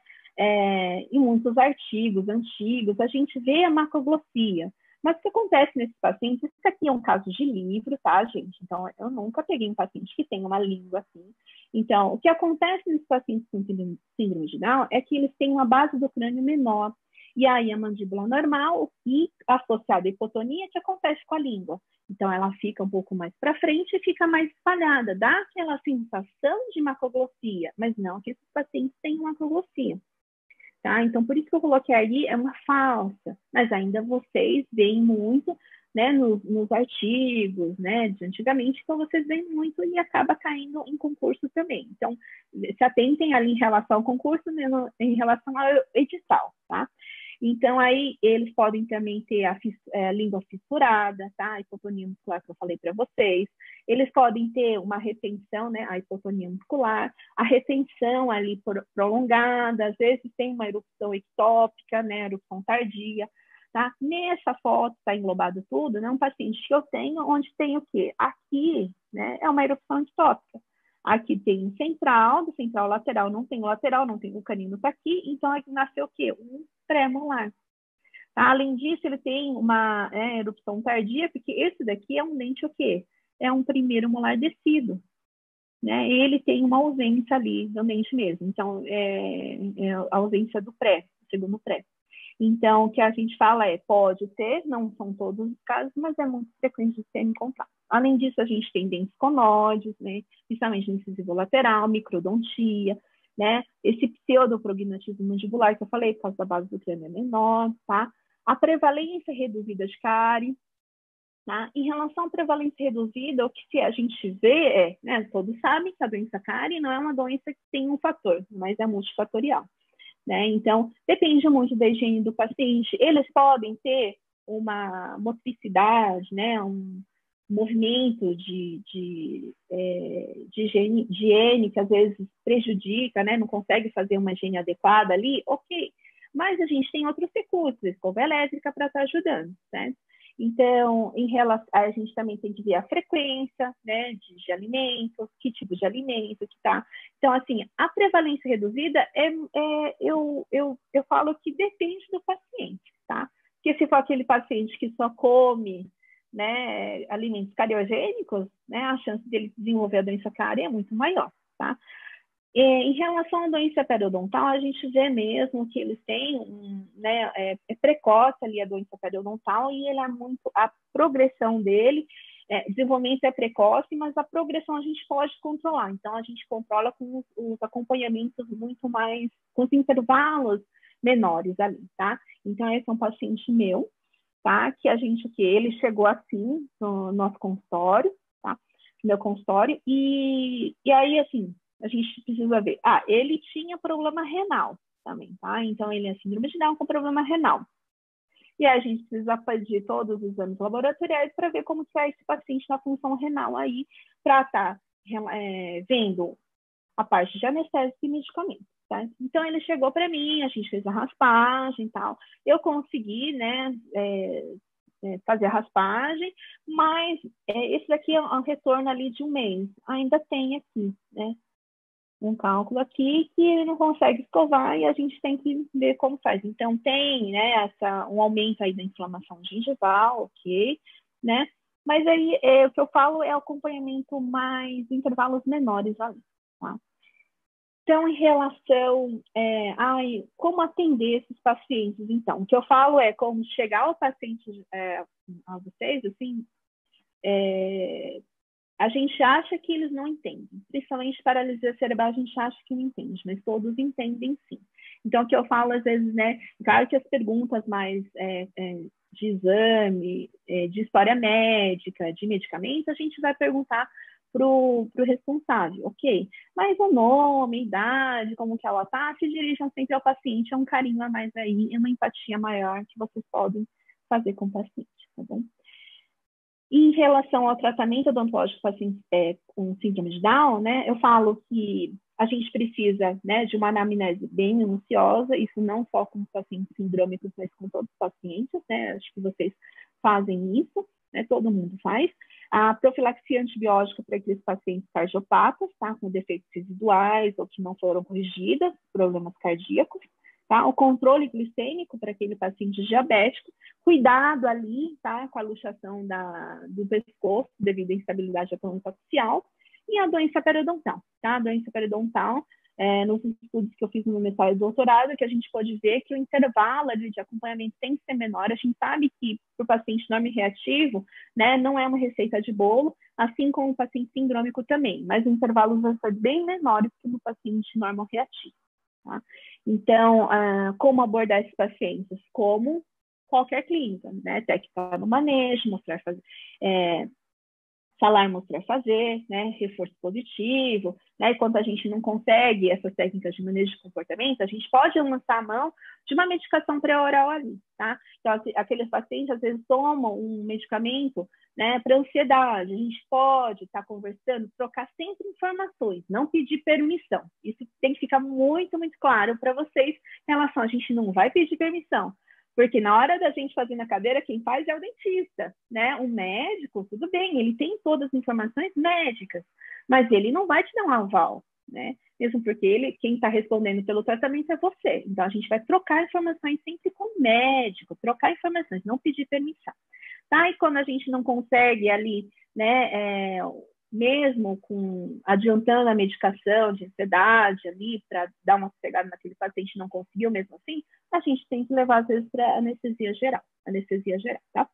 em muitos artigos antigos, a gente vê a macroglossia. Mas o que acontece nesses pacientes, isso aqui é um caso de livro, tá, gente? Então, eu nunca peguei um paciente que tem uma língua assim. Então, o que acontece nesses pacientes com síndrome de Down é que eles têm uma base do crânio menor. E aí a mandíbula normal e associada à hipotonia que acontece com a língua. Então, ela fica um pouco mais para frente e fica mais espalhada. Dá aquela sensação de macroglossia, mas não que esses pacientes tenham macroglossia. Tá? Então, por isso que eu coloquei aí, é uma falsa, mas ainda vocês veem muito, né, nos artigos, né, de antigamente, então vocês veem muito e acaba caindo em concurso também. Então, se atentem ali em relação ao concurso, né, em relação ao edital, tá? Então, aí, eles podem também ter a língua fissurada, tá? A hipotonia muscular que eu falei para vocês. Eles podem ter uma retenção, né? A hipotonia muscular. A retenção ali prolongada. Às vezes tem uma erupção ectópica, né? Erupção tardia, tá? Nessa foto, está englobado tudo, né? Um paciente que eu tenho, onde tem o quê? Aqui, né? É uma erupção ectópica. Aqui tem um central, do central lateral não tem o lateral, não tem o canino tá aqui, então aqui nasceu o quê? Um pré-molar. Tá? Além disso, ele tem uma erupção tardia, porque esse daqui é um dente o quê? É um primeiro molar descido. Né? Ele tem uma ausência ali do dente mesmo, então é a ausência do segundo pré. Então, o que a gente fala é, pode ter, não são todos os casos, mas é muito frequente de ser encontrado. Além disso, a gente tem dentes conóides, né, principalmente no incisivo lateral, microdontia, né, esse pseudoprognatismo mandibular que eu falei, por causa da base do crânio é menor, tá? A prevalência reduzida de cárie, tá? Em relação à prevalência reduzida, o que a gente vê é, né, todos sabem que a doença cárie não é uma doença que tem um fator, mas é multifatorial, né? Então, depende muito da higiene do paciente. Eles podem ter uma motricidade, né, um movimento de higiene que às vezes prejudica, né, não consegue fazer uma higiene adequada ali, ok. Mas a gente tem outros recursos, escova elétrica para estar ajudando, certo? Então, em relação, a gente também tem que ver a frequência, né, de alimentos, que tipo de alimento que tá. Então, assim, a prevalência reduzida eu falo que depende do paciente, tá? Porque se for aquele paciente que só come, né, alimentos cariogênicos, né, a chance dele desenvolver a doença cárie é muito maior, tá? Em relação à doença periodontal, a gente vê mesmo que eles têm, né, é precoce ali a doença periodontal e ele é muito, a progressão dele, desenvolvimento é precoce, mas a progressão a gente pode controlar. Então, a gente controla com os acompanhamentos muito mais, com os intervalos menores ali, tá? Então, esse é um paciente meu, tá? Que ele chegou assim no nosso consultório, tá? No meu consultório, e aí, assim, a gente precisa ver. Ele tinha problema renal também, tá? Então, ele é síndrome de Down com problema renal. E aí a gente precisa pedir todos os exames laboratoriais para ver como que é esse paciente na função renal aí, para estar vendo a parte de anestésico e medicamento, tá? Então, ele chegou para mim, a gente fez a raspagem e tal. Eu consegui, né, fazer a raspagem, mas esse daqui é um retorno ali de um mês. Ainda tem aqui, né, um cálculo aqui que ele não consegue escovar e a gente tem que ver como faz. Então, tem, né, um aumento aí da inflamação gengival, ok, né? Mas aí, o que eu falo é acompanhamento mais intervalos menores ali, tá? Então, em relação como atender esses pacientes, então, o que eu falo é como chegar ao paciente, a vocês, assim, a gente acha que eles não entendem, principalmente paralisia cerebral, a gente acha que não entende, mas todos entendem sim. Então, o que eu falo, às vezes, né, claro que as perguntas mais de exame, de história médica, de medicamento, a gente vai perguntar para o responsável, ok? Mas o nome, a idade, como que ela está, se dirijam sempre ao paciente, é um carinho a mais aí, é uma empatia maior que vocês podem fazer com o paciente, tá bom? Em relação ao tratamento odontológico para pacientes com síndrome de Down, né, eu falo que a gente precisa, né, de uma anamnese bem minuciosa, isso não só com pacientes sindrômicos, mas com todos os pacientes, né, acho que vocês fazem isso, né, todo mundo faz. A profilaxia antibiótica para aqueles pacientes cardiopatas, tá, com defeitos residuais ou que não foram corrigidos, problemas cardíacos. Tá? O controle glicêmico para aquele paciente diabético, cuidado ali, tá? Com a luxação do pescoço devido à instabilidade atômica axial e a doença periodontal, tá? A doença periodontal, nos estudos que eu fiz no meu mestrado e doutorado, que a gente pode ver que o intervalo ali de acompanhamento tem que ser menor. A gente sabe que para o paciente normo-reativo, né, não é uma receita de bolo, assim como o paciente sindrômico também, mas o intervalo vai ser bem menor que no paciente normo-reativo. Tá? Então, como abordar esses pacientes? Como qualquer clínica, né? Técnica no manejo, falar, mostrar, fazer, né? Reforço positivo, né? E quando a gente não consegue essas técnicas de manejo de comportamento, a gente pode lançar a mão de uma medicação pré-oral ali, tá? Então, aqueles pacientes, às vezes, tomam um medicamento, né, para ansiedade. A gente pode estar conversando, trocar sempre informações, não pedir permissão. Isso tem que ficar muito, muito claro para vocês em relação. A gente não vai pedir permissão, porque na hora da gente fazer na cadeira, quem faz é o dentista, né? O médico, tudo bem, ele tem todas as informações médicas, mas ele não vai te dar um aval, né? Mesmo porque quem está respondendo pelo tratamento é você. Então, a gente vai trocar informações sempre com o médico, trocar informações, não pedir permissão. Tá? E quando a gente não consegue ali, né, mesmo adiantando a medicação de ansiedade ali, para dar uma sossegada naquele paciente não conseguiu mesmo assim, a gente tem que levar, às vezes, para anestesia geral, tá?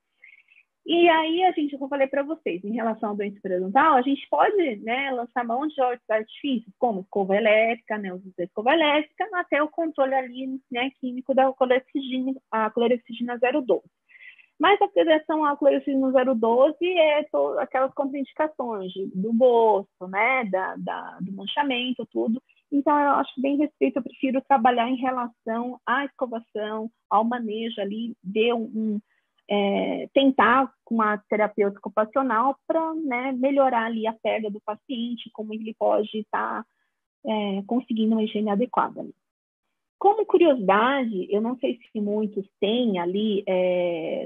E aí, como eu falei para vocês, em relação à doença periodontal, a gente pode, né, lançar mão de artifícios, como escova elétrica, né, uso da escova elétrica, até o controle ali, né, químico da clorexidina, a clorexidina 012. Mas a prevenção à clorexidina 012 é aquelas contraindicações do bolso, né, do manchamento, tudo. Então, eu acho bem restrito, eu prefiro trabalhar em relação à escovação, ao manejo ali, tentar com uma terapeuta ocupacional para, né, melhorar ali a pega do paciente, como ele pode estar conseguindo uma higiene adequada. Como curiosidade, eu não sei se muitos têm ali,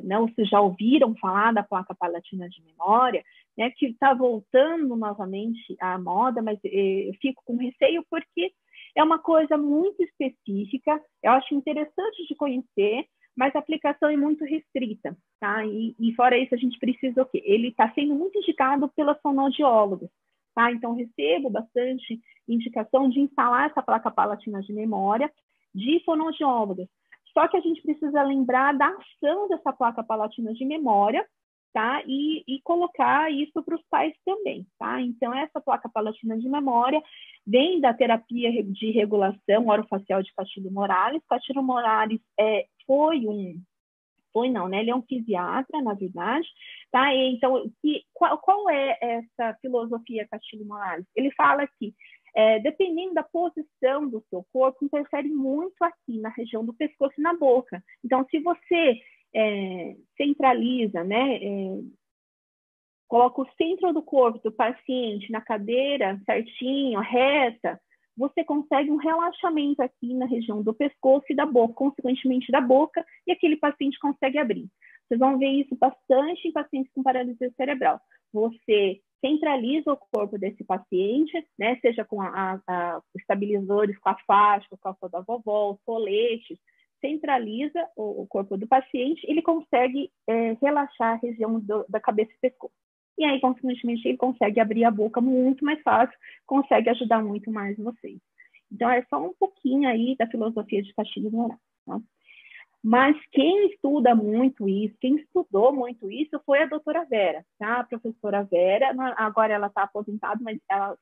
né, ou se já ouviram falar da placa palatina de memória, né, que está voltando novamente à moda, mas eu fico com receio porque é uma coisa muito específica, eu acho interessante de conhecer, mas a aplicação é muito restrita, tá? E fora isso, a gente precisa o quê? Ele está sendo muito indicado pelas fonoaudiólogas, tá? Então, recebo bastante indicação de instalar essa placa palatina de memória de fonoaudiólogas. Só que a gente precisa lembrar da ação dessa placa palatina de memória, tá? E colocar isso para os pais também, tá? Então, essa placa palatina de memória vem da terapia de regulação orofacial de Castilho Morales. Castilho Morales ele é um fisiatra, na verdade, tá? E, então, qual é essa filosofia Castilho Morales? Ele fala que, dependendo da posição do seu corpo, interfere muito aqui na região do pescoço e na boca. Então, se você centraliza, né, coloca o centro do corpo do paciente na cadeira certinho, reta, você consegue um relaxamento aqui na região do pescoço e da boca, consequentemente da boca, e aquele paciente consegue abrir. Vocês vão ver isso bastante em pacientes com paralisia cerebral. Você centraliza o corpo desse paciente, né, seja com estabilizadores, com a faixa, com a calça da vovó, os coletes, centraliza o corpo do paciente, ele consegue relaxar a região da cabeça e pescoço. E aí, consequentemente, ele consegue abrir a boca muito mais fácil, consegue ajudar muito mais vocês. Então, é só um pouquinho aí da filosofia de Castilho Morales, tá? Mas quem estuda muito isso, quem estudou muito isso foi a doutora Vera, tá? A professora Vera, agora ela está aposentada, mas ela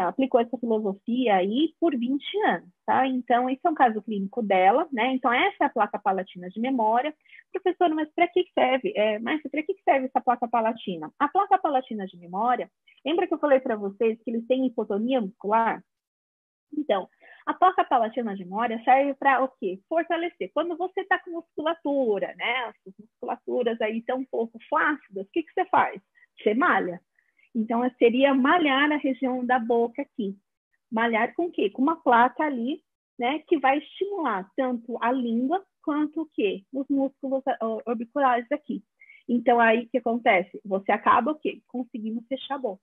aplicou essa filosofia aí por 20 anos, tá? Então, esse é um caso clínico dela, né? Então, essa é a placa palatina de memória. Professor, mas para que serve? Márcia, para que serve essa placa palatina? A placa palatina de memória, lembra que eu falei para vocês que eles têm hipotonia muscular? Então, a placa palatina de memória serve para o quê? Fortalecer. Quando você está com musculatura, né? As musculaturas aí estão um pouco flácidas, o que você faz? Você malha. Então, seria malhar a região da boca aqui. Malhar com o quê? Com uma placa ali, né, que vai estimular tanto a língua quanto o quê? Os músculos orbiculares aqui. Então, aí o que acontece? Você acaba o quê? Conseguindo fechar a boca.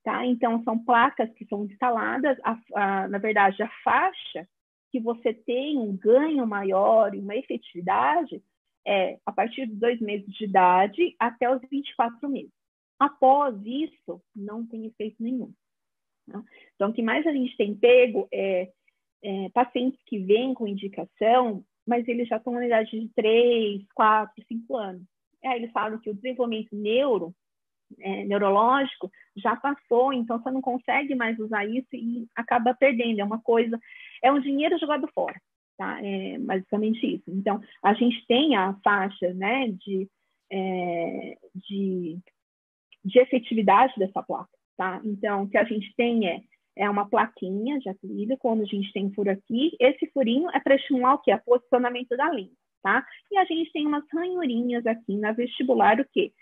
Tá? Então, são placas que são instaladas, na verdade, a faixa que você tem um ganho maior e uma efetividade a partir de 2 meses de idade até os 24 meses. Após isso, não tem efeito nenhum. Tá? Então, o que mais a gente tem pego é pacientes que vêm com indicação, mas eles já estão na idade de 3, 4, 5 anos. Aí eles falam que o desenvolvimento neurológico já passou, então você não consegue mais usar isso e acaba perdendo. É um dinheiro jogado fora. Tá? É basicamente isso. Então, a gente tem a faixa, né, de efetividade dessa placa, tá? Então, o que a gente tem é uma plaquinha de acrílico, quando a gente tem um furo aqui, esse furinho é para estimular o quê? O posicionamento da língua, tá? E a gente tem umas ranhurinhas aqui na vestibular, o quê?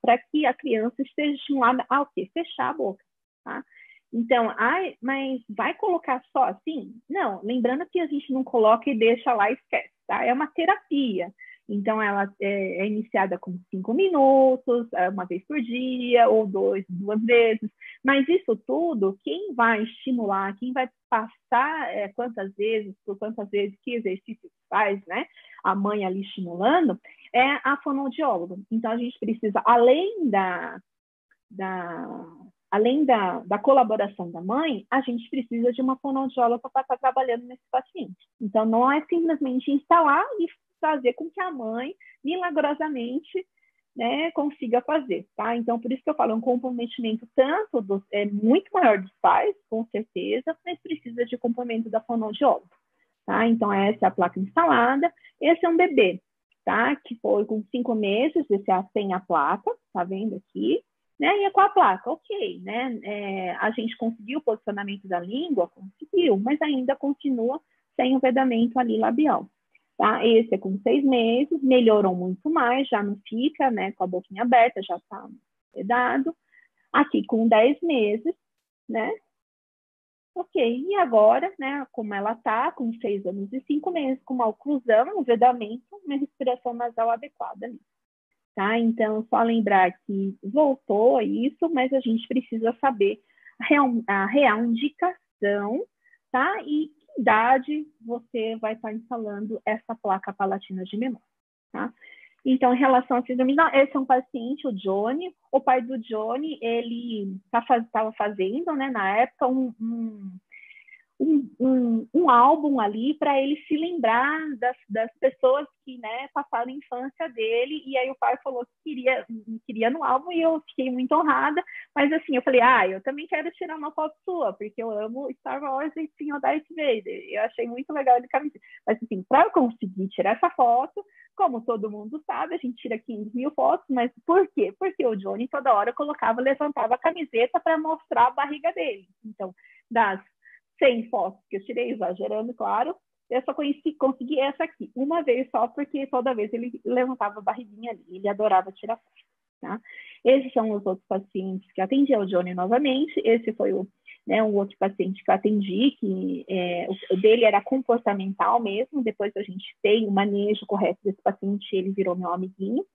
Para que a criança esteja estimulada a o quê? Fechar a boca, tá? Então, mas vai colocar só assim? Não, lembrando que a gente não coloca e deixa lá e esquece, tá? É uma terapia. Então, ela é iniciada com 5 minutos, uma vez por dia, ou 2 vezes. Mas isso tudo, quem vai estimular, quem vai passar por quantas vezes, que exercício faz, né? A mãe ali estimulando, é a fonoaudióloga. Então, a gente precisa, além da colaboração da mãe, a gente precisa de uma fonoaudióloga para estar trabalhando nesse paciente. Então, não é simplesmente instalar e fazer com que a mãe, milagrosamente, né, consiga fazer, tá? Então, por isso que eu falo, um comprometimento é muito maior dos pais, com certeza, mas precisa de complemento da fonoaudióloga, tá? Então, essa é a placa instalada. Esse é um bebê, tá? Que foi com 5 meses, esse é sem a placa, tá vendo aqui? Né? E com a placa, ok, né? A gente conseguiu o posicionamento da língua, conseguiu, mas ainda continua sem o vedamento ali labial. Tá? Esse é com 6 meses, melhorou muito mais, já não fica, né, com a boquinha aberta, já está vedado. Aqui com 10 meses, né? Ok, e agora, né, como ela está com 6 anos e 5 meses, com uma oclusão, um vedamento, uma respiração nasal adequada ali. Tá? Então, só lembrar que voltou isso, mas a gente precisa saber a real indicação, tá? E que idade você vai estar instalando essa placa palatina de memória, tá? Então, em relação à síndrome de Down, esse é um paciente, o Johnny. O pai do Johnny, ele estava fazendo, né, na época, um álbum ali para ele se lembrar das pessoas que, né, passaram a infância dele, e aí o pai falou que queria no álbum, e eu fiquei muito honrada, mas assim, eu falei, eu também quero tirar uma foto sua, porque eu amo Star Wars e sim o Darth Vader, eu achei muito legal ele camiseta, mas assim, para eu conseguir tirar essa foto, como todo mundo sabe, a gente tira 15 mil fotos, mas por quê? Porque o Johnny toda hora levantava a camiseta para mostrar a barriga dele, então, das 100 fotos que eu tirei, exagerando, claro, eu só consegui essa aqui, uma vez só, porque toda vez ele levantava a barriguinha ali, ele adorava tirar foto, tá? Esses são os outros pacientes que atendi ao Johnny novamente, esse foi um outro paciente que eu atendi, que o dele era comportamental mesmo, depois a gente tem o manejo correto desse paciente, ele virou meu amiguinho,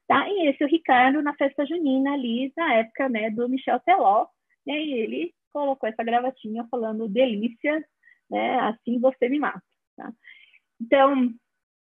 tá? E esse é o Ricardo na festa junina ali, na época, né, do Michel Teló, né, e ele colocou essa gravatinha falando delícia, né? Assim você me mata, tá? Então,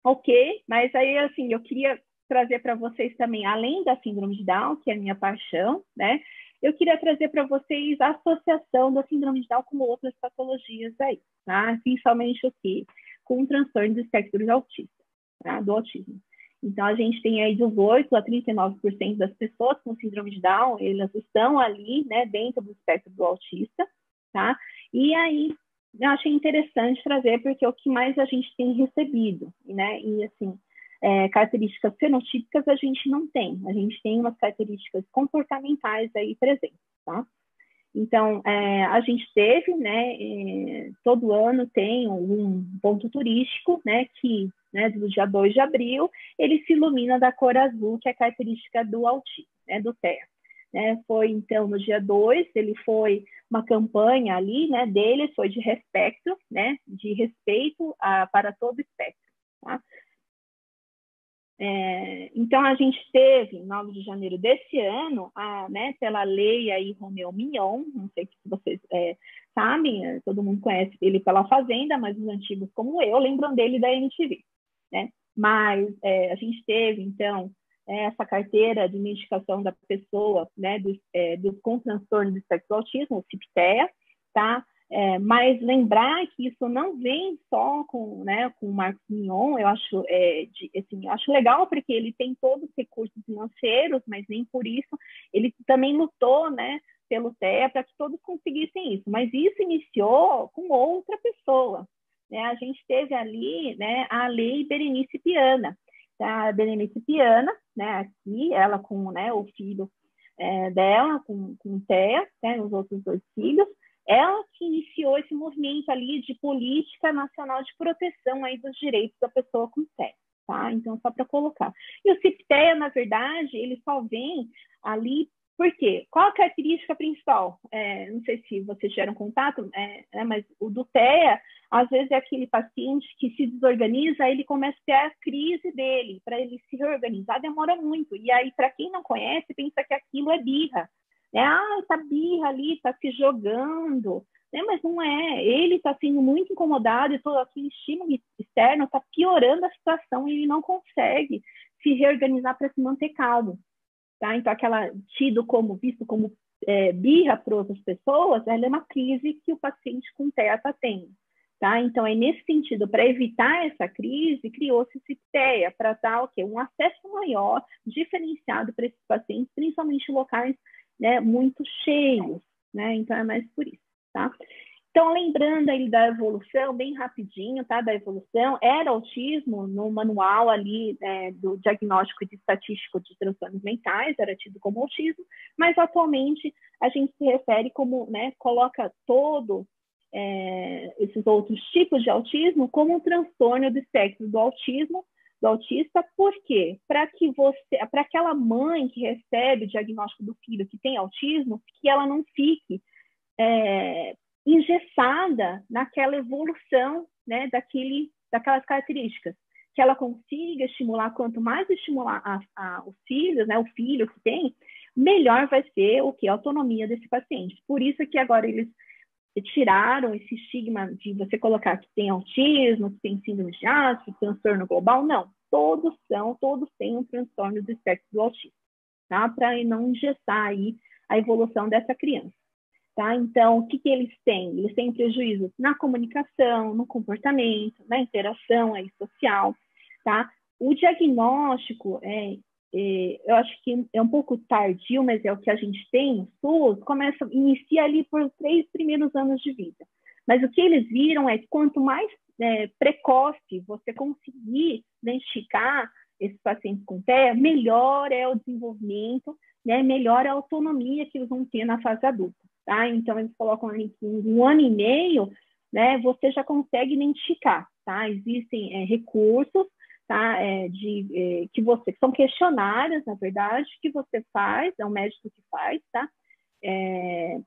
ok, mas aí, assim, eu queria trazer para vocês também, além da síndrome de Down, que é a minha paixão, né? Eu queria trazer para vocês a associação da síndrome de Down com outras patologias aí, tá? Principalmente o quê? Com o transtorno do espectro autista, tá? Do autismo. Então, a gente tem aí de 8% a 39% das pessoas com síndrome de Down, elas estão ali, né, dentro do espectro do autista, tá? E aí, eu achei interessante trazer, porque é o que mais a gente tem recebido, né? E, assim, características fenotípicas a gente não tem. A gente tem umas características comportamentais aí presentes, tá? Então, a gente teve, né, todo ano tem um ponto turístico, né, que, né, do dia 2 de abril, ele se ilumina da cor azul, que é característica do autismo, né, do TEA. Né? Foi, então, no dia 2, ele foi uma campanha ali, né, dele, foi de respeito, né, de respeito para todo o espectro, tá? Então, a gente teve, em 9 de janeiro desse ano, né, pela lei aí Romeu Mignon, não sei se vocês sabem, todo mundo conhece ele pela Fazenda, mas os antigos como eu lembram dele da MTV, né? Mas a gente teve, então, essa carteira de medicação da pessoa, né, com transtorno do espectro do autismo, o CIPTEA, tá? Mas lembrar que isso não vem só com, né, com o Marcos Mignon, eu acho, assim, eu acho legal porque ele tem todos os recursos financeiros, mas nem por isso ele também lutou, né, pelo TEA para que todos conseguissem isso, mas isso iniciou com outra pessoa, né? A gente teve ali, né, a lei Berenice Piana, tá? A Berenice Piana, né, aqui, ela com, né, o filho dela, com o TEA, né, os outros 2 filhos, ela que iniciou esse movimento ali de política nacional de proteção aí dos direitos da pessoa com TEA, tá? Então, só para colocar. E o CIPTEA, na verdade, ele só vem ali, por quê? Qual a característica principal? Não sei se vocês tiveram contato, mas o do TEA, às vezes é aquele paciente que se desorganiza, aí ele começa a ter a crise dele, para ele se reorganizar demora muito, e aí, para quem não conhece, pensa que aquilo é birra, essa birra ali está se jogando, né? Mas não é. Ele está sendo muito incomodado e todo aquele estímulo externo está piorando a situação e ele não consegue se reorganizar para se manter calmo, tá? Então, aquela visto como birra para outras pessoas, ela é uma crise que o paciente com TEA está tendo. Tá? Então, é nesse sentido, para evitar essa crise, criou-se esse TEA, para dar o quê? Um acesso maior, diferenciado para esses pacientes, principalmente em locais, né, muito cheios, né? Então, é mais por isso, tá? Então, lembrando aí da evolução, bem rapidinho, tá? Da evolução, era autismo no manual ali do diagnóstico e estatístico de transtornos mentais, era tido como autismo, mas atualmente a gente se refere como, né, coloca todo esses outros tipos de autismo como um transtorno do espectro do autismo, do autista. Por quê? Para aquela mãe que recebe o diagnóstico do filho que tem autismo, que ela não fique engessada naquela evolução, né, daquelas características, que ela consiga estimular, quanto mais estimular os filhos, né, o filho que tem, melhor vai ser a autonomia desse paciente. Por isso que agora eles tiraram esse estigma de você colocar que tem autismo, que tem síndrome de Asperger, transtorno global. Não, todos têm um transtorno do espectro do autismo, tá? Para não engessar aí a evolução dessa criança. Tá? Então, o que eles têm? Eles têm prejuízos na comunicação, no comportamento, na interação aí, social. Tá? O diagnóstico, eu acho que é um pouco tardio, mas é o que a gente tem no SUS, inicia ali por 3 primeiros anos de vida. Mas o que eles viram é que quanto mais precoce você conseguir identificar esses pacientes com TEA, melhor é o desenvolvimento, né? Melhor a autonomia que eles vão ter na fase adulta. Tá? Então, eles colocam ali que em 1 ano e meio, né, você já consegue identificar. Tá? Existem recursos, tá? Que são questionários, na verdade, que você faz, é um médico que faz, tá? É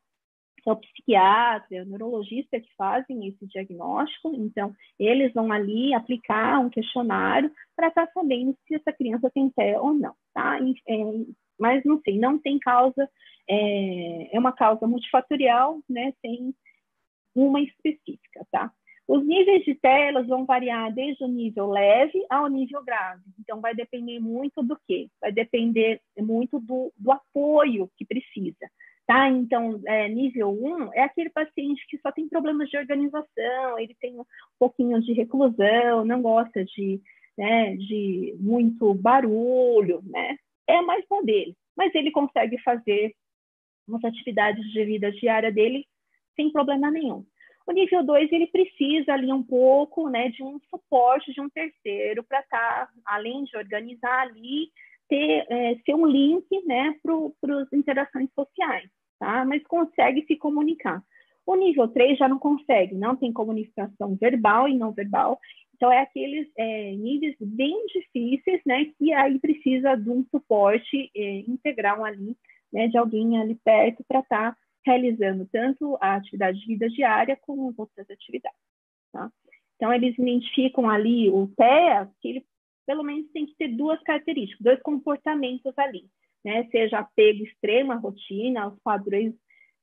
o psiquiatra, é o neurologista que fazem esse diagnóstico. Então, eles vão ali aplicar um questionário para estar sabendo se essa criança tem TEA ou não. Tá? Mas não sei, não tem causa, é uma causa multifatorial, né? Tem uma específica, tá? Os níveis de TEA vão variar desde o nível leve ao nível grave. Então, vai depender muito do quê? Vai depender muito do apoio que precisa. Tá? Então, nível 1 é aquele paciente que só tem problemas de organização, ele tem um pouquinho de reclusão, não gosta de muito barulho, né? É mais só dele. Mas ele consegue fazer umas atividades de vida diária dele sem problema nenhum. O nível 2, ele precisa ali um pouco, né, de um suporte de um terceiro para estar, além de organizar ali, ser um link, né, para as interações sociais, tá? Mas consegue se comunicar. O nível 3 já não consegue, não tem comunicação verbal e não verbal. Então, é aqueles níveis bem difíceis, né, que aí precisa de um suporte integral ali, né, de alguém ali perto para estar realizando tanto a atividade de vida diária como outras atividades. Tá? Então, eles identificam ali o TEA, que ele pelo menos tem que ter 2 características, 2 comportamentos ali, né? Seja apego extremo à rotina, aos padrões,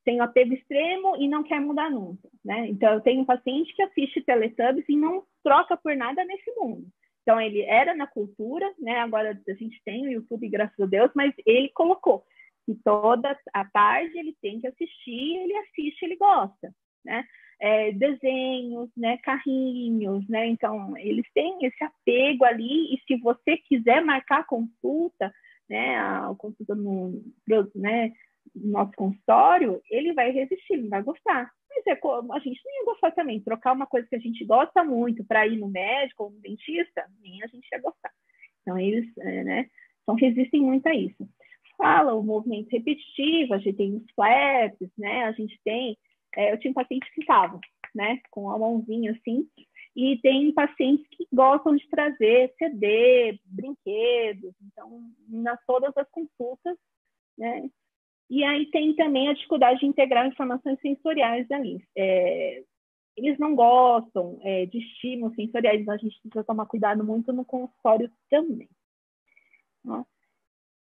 tem apego extremo e não quer mudar nunca, né? Então, eu tenho um paciente que assiste Teletubbies e não troca por nada nesse mundo. Então, ele era na cultura, né? Agora a gente tem o YouTube, graças a Deus, mas ele colocou que toda a tarde ele tem que assistir, ele assiste, ele gosta, né? Desenhos, né? Carrinhos, né? Então, eles têm esse apego ali, e se você quiser marcar a consulta, né? A consulta no nosso consultório, ele vai resistir, ele não vai gostar. Mas a gente nem ia gostar também. Trocar uma coisa que a gente gosta muito para ir no médico ou no dentista, nem a gente ia gostar. Então, eles resistem muito a isso. Fala o movimento repetitivo, a gente tem os flaps, né? A gente tem... eu tinha um paciente que estava, né? Com a mãozinha assim, e tem pacientes que gostam de trazer CD, brinquedos, então, todas as consultas, né? E aí tem também a dificuldade de integrar informações sensoriais ali. Eles não gostam de estímulos sensoriais, então a gente precisa tomar cuidado muito no consultório também. Ó.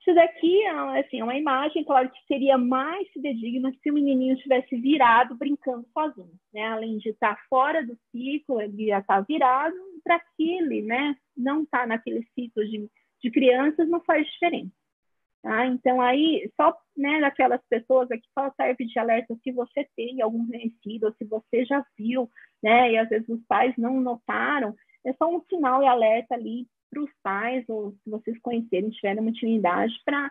Isso daqui, assim, é uma imagem, claro que seria mais fidedigna se o menininho tivesse virado brincando sozinho, né? Além de estar fora do ciclo, ele já está virado para aquele, né? Não está naquele ciclo de crianças, não faz diferença. Tá? Então, aí, só, né, daquelas pessoas aqui, só serve de alerta se você tem algum conhecido, ou se você já viu, né? E às vezes os pais não notaram, é só um sinal e alerta ali para os pais, ou se vocês conhecerem, tiverem uma intimidade, para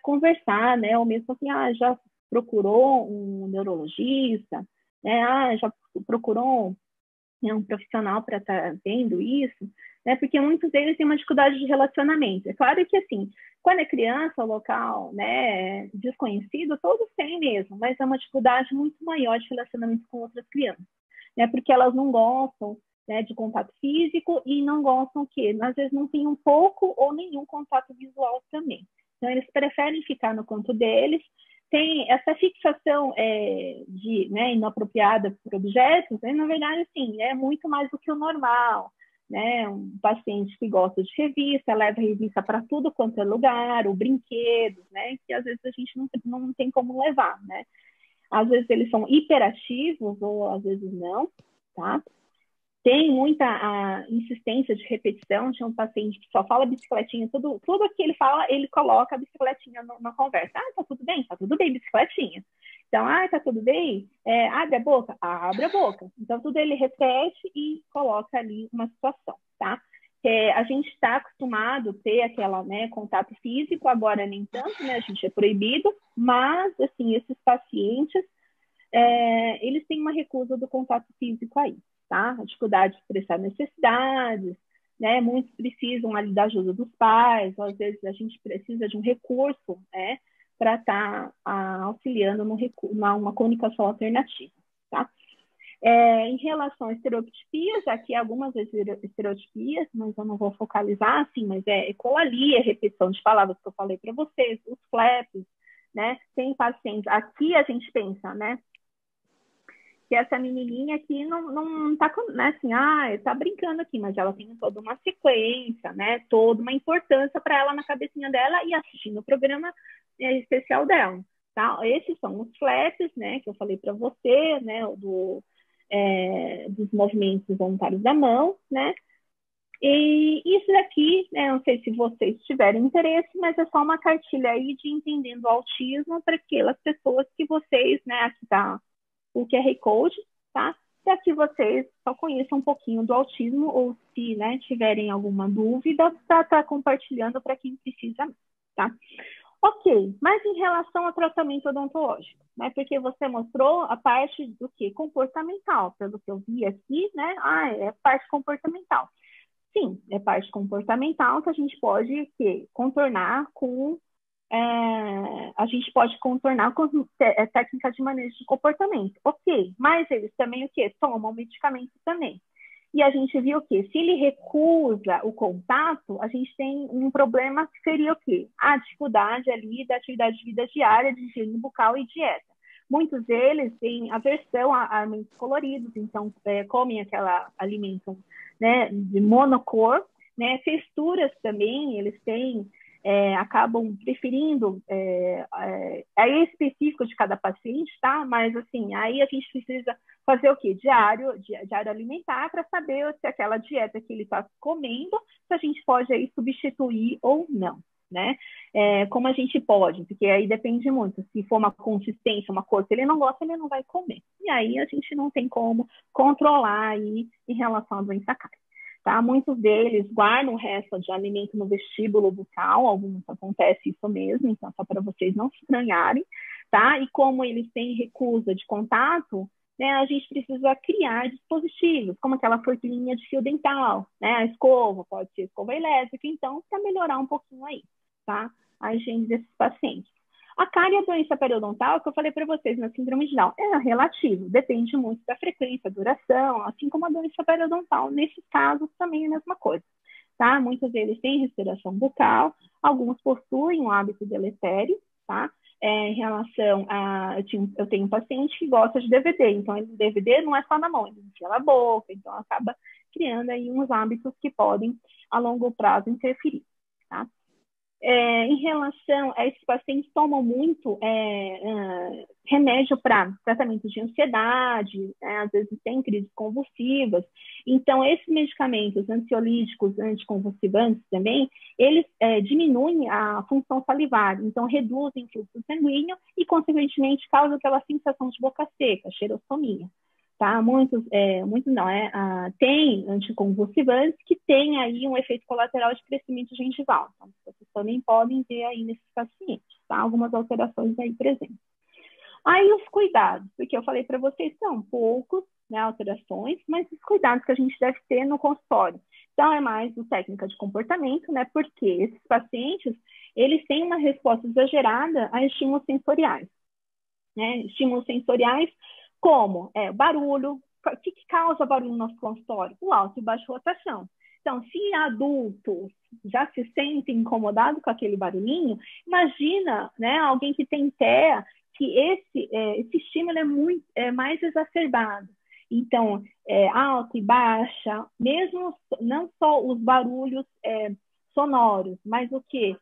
conversar, né? Ou mesmo assim, já procurou um neurologista, né? Já procurou, né, um profissional para estar vendo isso, né? Porque muitos deles têm uma dificuldade de relacionamento. É claro que, assim, quando é criança, o local, né, desconhecido, todos têm mesmo, mas é uma dificuldade muito maior de relacionamento com outras crianças, né? Porque elas não gostam, né, de contato físico e não gostam que, às vezes, não tem um pouco ou nenhum contato visual também. Então, eles preferem ficar no canto deles. Tem essa fixação né, inapropriada por objetos, né, na verdade, assim, é muito mais do que o normal, né? Um paciente que gosta de revista, leva a revista para tudo quanto é lugar, ou brinquedos, né? Que às vezes a gente não tem como levar, né? Às vezes eles são hiperativos, ou às vezes não, tá? Tem muita insistência de repetição. Tinha um paciente que só fala bicicletinha, tudo que ele fala, ele coloca a bicicletinha na conversa. Tá tudo bem? Tá tudo bem, bicicletinha. Então, tá tudo bem? Abre a boca? Abre a boca. Então, tudo ele repete e coloca ali uma situação, tá? A gente está acostumado a ter aquela, né, contato físico, agora nem tanto, né? A gente é proibido, mas, assim, esses pacientes, eles têm uma recusa do contato físico aí. Tá? A dificuldade de expressar necessidades, né? Muitos precisam ali da ajuda dos pais, ou às vezes a gente precisa de um recurso, né, para estar auxiliando numa comunicação alternativa, tá? Em relação a estereotipias, aqui algumas estereotipias, mas eu não vou focalizar, assim, mas ecolalia, repetição de palavras que eu falei para vocês, os flaps, né? Tem pacientes, aqui a gente pensa, né, que essa menininha aqui não tá, né, assim, tá brincando aqui, mas ela tem toda uma sequência, né, toda uma importância para ela na cabecinha dela e assistindo o programa especial dela, tá? Esses são os flaps, né, que eu falei para você, né, dos movimentos voluntários da mão, né, e isso daqui, né, não sei se vocês tiverem interesse, mas é só uma cartilha aí de entendendo o autismo para aquelas pessoas que vocês, né, aqui tá o QR Code, tá? Para que vocês só conheçam um pouquinho do autismo, ou se, né, tiverem alguma dúvida, para estar compartilhando para quem precisa, tá? Ok, mas em relação ao tratamento odontológico, né? Porque você mostrou a parte do que? Comportamental, pelo que eu vi aqui, né? É parte comportamental. Sim, é parte comportamental que a gente pode contornar com a gente pode contornar com técnicas de manejo de comportamento. Ok, mas eles também o quê? Tomam medicamento também. E a gente viu o quê? Se ele recusa o contato, a gente tem um problema que seria o quê? A dificuldade ali da atividade de vida diária, de higiene bucal e dieta. Muitos deles têm aversão a alimentos coloridos, então comem aquela alimento, né, de monocor, né? Texturas também, eles têm acabam preferindo, é específico de cada paciente, tá? Mas, assim, aí a gente precisa fazer o quê? Diário alimentar para saber se aquela dieta que ele está comendo, se a gente pode aí substituir ou não, né? Como a gente pode, porque aí depende muito. Se for uma consistência, uma cor, se ele não gosta, ele não vai comer. E aí a gente não tem como controlar aí em relação à doença cárie. Tá? Muitos deles guardam o resto de alimento no vestíbulo bucal, alguns acontece isso mesmo, então só para vocês não se estranharem, tá? E como eles têm recusa de contato, né, a gente precisa criar dispositivos, como aquela forquilhinha de fio dental, né? A escova, pode ser escova elétrica, então, para melhorar um pouquinho aí, tá? A higiene desses pacientes. A cárie e a doença periodontal, que eu falei para vocês na síndrome de Down, é relativo, depende muito da frequência, duração, assim como a doença periodontal. Nesses casos, também é a mesma coisa, tá? Muitos deles têm respiração bucal, alguns possuem um hábito deletério, tá? Em relação a... Eu tenho um paciente que gosta de DVD, então o DVD não é só na mão, ele enfia na boca, então acaba criando aí uns hábitos que podem, a longo prazo, interferir, tá? em relação a esses pacientes tomam muito remédio para tratamento de ansiedade, às vezes tem crises convulsivas. Então, esses medicamentos ansiolíticos, anticonvulsivantes também, eles diminuem a função salivar, então reduzem o fluxo sanguíneo e, consequentemente, causam aquela sensação de boca seca, xerostomia. Tá? Muitos não, tem anticonvulsivantes que têm aí um efeito colateral de crescimento gengival. Então, vocês também podem ver aí nesses pacientes, tá? Algumas alterações aí presentes. Aí os cuidados, porque eu falei para vocês, são poucos, né, alterações, mas os cuidados que a gente deve ter no consultório. Então, é mais o técnica de comportamento, né? Porque esses pacientes, eles têm uma resposta exagerada a estímulos sensoriais, né? Estímulos sensoriais como barulho. O que causa barulho no nosso consultório? O alto e baixo rotação. Então, se adultos já se sentem incomodados com aquele barulhinho, imagina, né, alguém que tem TEA, que esse estímulo é mais exacerbado. Então, alta e baixa, mesmo não só os barulhos sonoros, mas o quê?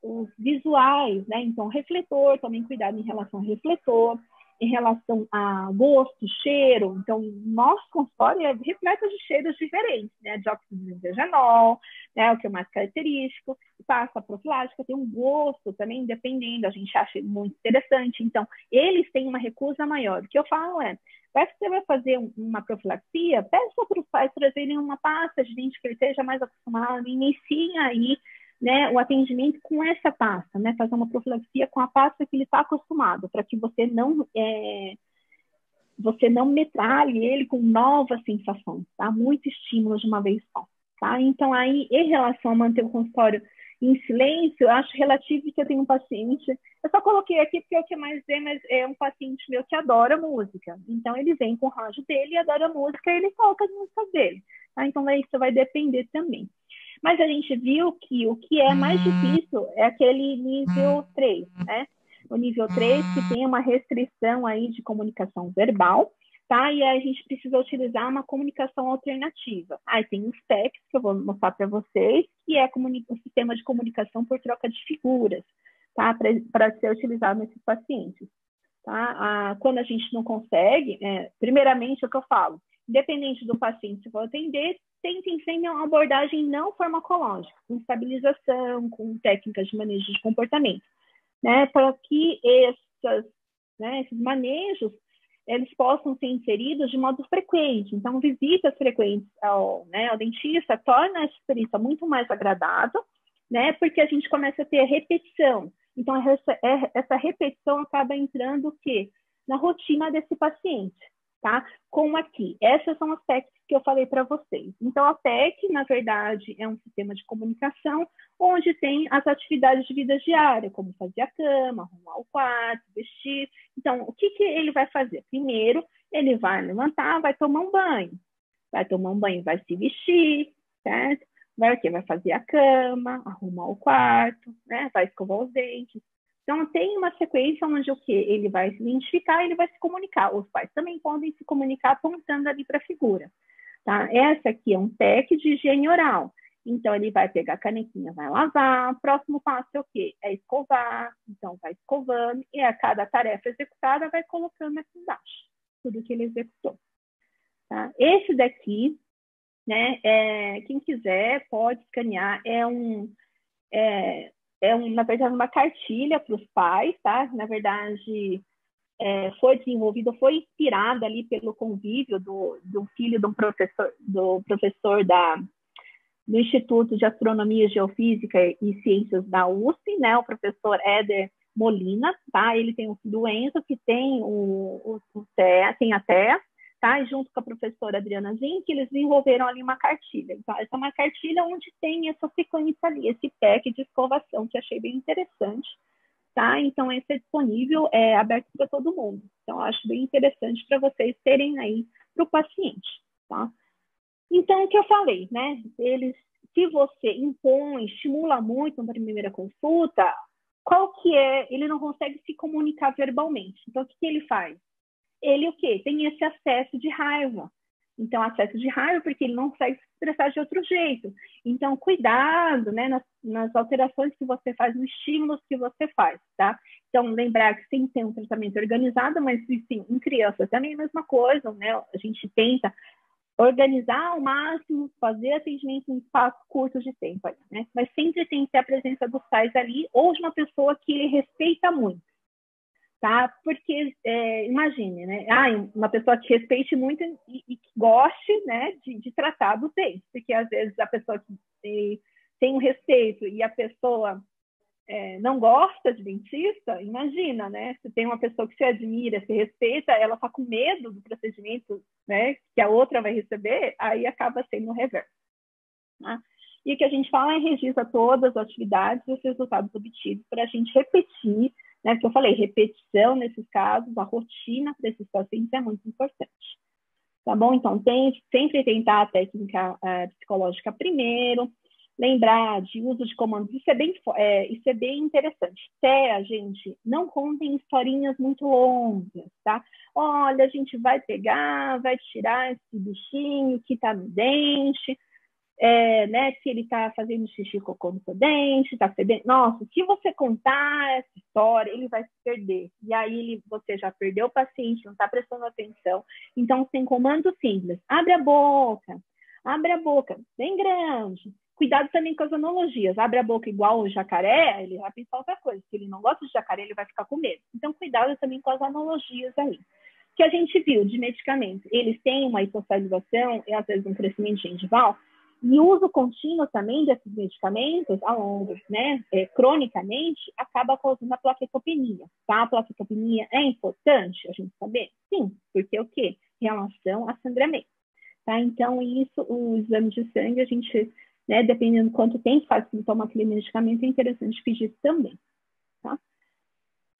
Os visuais, né? Então, refletor, tomem cuidado em relação ao refletor, em relação a gosto, cheiro. Então, nosso consultório é repleto de cheiros diferentes, né? Dióxido de nitrogenol, né? O que é mais característico. Pasta profilática tem um gosto também, dependendo, a gente acha muito interessante. Então, eles têm uma recusa maior. O que eu falo parece que você vai fazer uma profilaxia, peça para os pais trazerem uma pasta de dente que ele esteja mais acostumado, iniciem aí, né, o atendimento com essa pasta, né, fazer uma profilaxia com a pasta que ele está acostumado, para que você não metralhe ele com novas sensações, tá? Muito estímulo de uma vez só, tá? Então, aí, em relação a manter o consultório em silêncio, eu acho relativo que eu tenho um paciente, eu só coloquei aqui porque é o que mais vê, mas é um paciente meu que adora música, então ele vem com o rádio dele e adora música e ele toca as músicas dele, tá? Então, isso vai depender também. Mas a gente viu que o que é mais difícil é aquele nível 3, né? O nível 3 que tem uma restrição aí de comunicação verbal, tá? E aí a gente precisa utilizar uma comunicação alternativa. Aí tem os TECs, que eu vou mostrar para vocês, que é o sistema de comunicação por troca de figuras, tá? Para ser utilizado nesses pacientes, tá? Quando a gente não consegue, primeiramente, é o que eu falo, independente do paciente se for atender, tentem sempre uma abordagem não farmacológica, com estabilização, com técnicas de manejo de comportamento, né, para que esses manejos eles possam ser inseridos de modo frequente. Então, visitas frequentes ao dentista torna essa experiência muito mais agradável, né, porque a gente começa a ter repetição. Então, essa repetição acaba entrando o quê? Na rotina desse paciente. Tá? Como aqui, essas são as PECs que eu falei para vocês. Então, a PEC, na verdade, é um sistema de comunicação onde tem as atividades de vida diária, como fazer a cama, arrumar o quarto, vestir. Então, o que ele vai fazer? Primeiro, ele vai levantar, vai tomar um banho. Vai tomar um banho, vai se vestir, certo? Vai o quê? Vai fazer a cama, arrumar o quarto, né? Vai escovar os dentes. Então, tem uma sequência onde o quê? Ele vai se identificar, ele vai se comunicar. Os pais também podem se comunicar apontando ali para a figura. Tá? Essa aqui é um TEC de higiene oral. Então, ele vai pegar a canequinha, vai lavar. O próximo passo é o quê? É escovar. Então, vai escovando. E a cada tarefa executada, vai colocando aqui embaixo. Tudo que ele executou. Tá? Esse daqui, né? Quem quiser pode escanear. Na verdade, uma cartilha para os pais, tá? Na verdade, foi desenvolvida, foi inspirada ali pelo convívio do filho do professor do Instituto de Astronomia, Geofísica e Ciências da USP, né? O professor Éder Molina, tá? Ele tem o filho Enzo, que tem tem a TEA, tá? E junto com a professora Adriana Zin, que eles desenvolveram ali uma cartilha. Então, essa é uma cartilha onde tem essa sequência ali, esse PEC de escovação, que achei bem interessante, tá? Então, esse é disponível, aberto para todo mundo. Então, eu acho bem interessante para vocês terem aí para o paciente, tá? Então, o que eu falei, né? Se você impõe, estimula muito na primeira consulta, qual que é? Ele não consegue se comunicar verbalmente. Então, o que ele faz? Ele o quê? Tem esse acesso de raiva. Então, acesso de raiva, porque ele não consegue se expressar de outro jeito. Então, cuidado, né, nas alterações que você faz, nos estímulos que você faz, tá? Então, lembrar que tem que ter um tratamento organizado, mas, sim, em criança também é a mesma coisa, né? A gente tenta organizar ao máximo, fazer atendimento em espaços curtos de tempo, né? Mas sempre tem que ter a presença dos pais ali, ou de uma pessoa que ele respeita muito, tá? Porque, imagine, né? Uma pessoa que respeite muito e que goste, né, de tratar dos dentes, porque às vezes a pessoa que tem um respeito e a pessoa não gosta de dentista, imagina, né? Se tem uma pessoa que se admira, se respeita, ela está com medo do procedimento, né, que a outra vai receber, aí acaba sendo o reverso. Tá? E o que a gente fala é registra todas as atividades e os resultados obtidos para a gente repetir, né? Que eu falei, repetição nesses casos, a rotina desses pacientes é muito importante. Tá bom? Então, sempre tentar a técnica psicológica primeiro, lembrar de uso de comandos, isso é bem interessante. Até, gente, não contem historinhas muito longas, tá? Olha, a gente vai pegar, vai tirar esse bichinho que tá no dente, né, se ele tá fazendo xixi cocô no seu dente, tá fedendo. Nossa, se você contar essa história, ele vai se perder. E aí você já perdeu o paciente, não tá prestando atenção. Então, tem comando simples. Abre a boca, bem grande. Cuidado também com as analogias. Abre a boca igual o jacaré, ele vai pensar outra coisa. Se ele não gosta de jacaré, ele vai ficar com medo. Então, cuidado também com as analogias aí. O que a gente viu de medicamentos, eles têm uma hipossalivação e às vezes um crescimento gengival, e o uso contínuo também desses medicamentos, ao longo, né, cronicamente, acaba causando a plaquetopenia. Tá? A plaquetopenia é importante a gente saber? Sim, porque o quê? Em relação a sangramento. Tá? Então, isso, o exame de sangue, a gente, né, dependendo do quanto tempo faz que toma aquele medicamento, é interessante pedir também. Tá?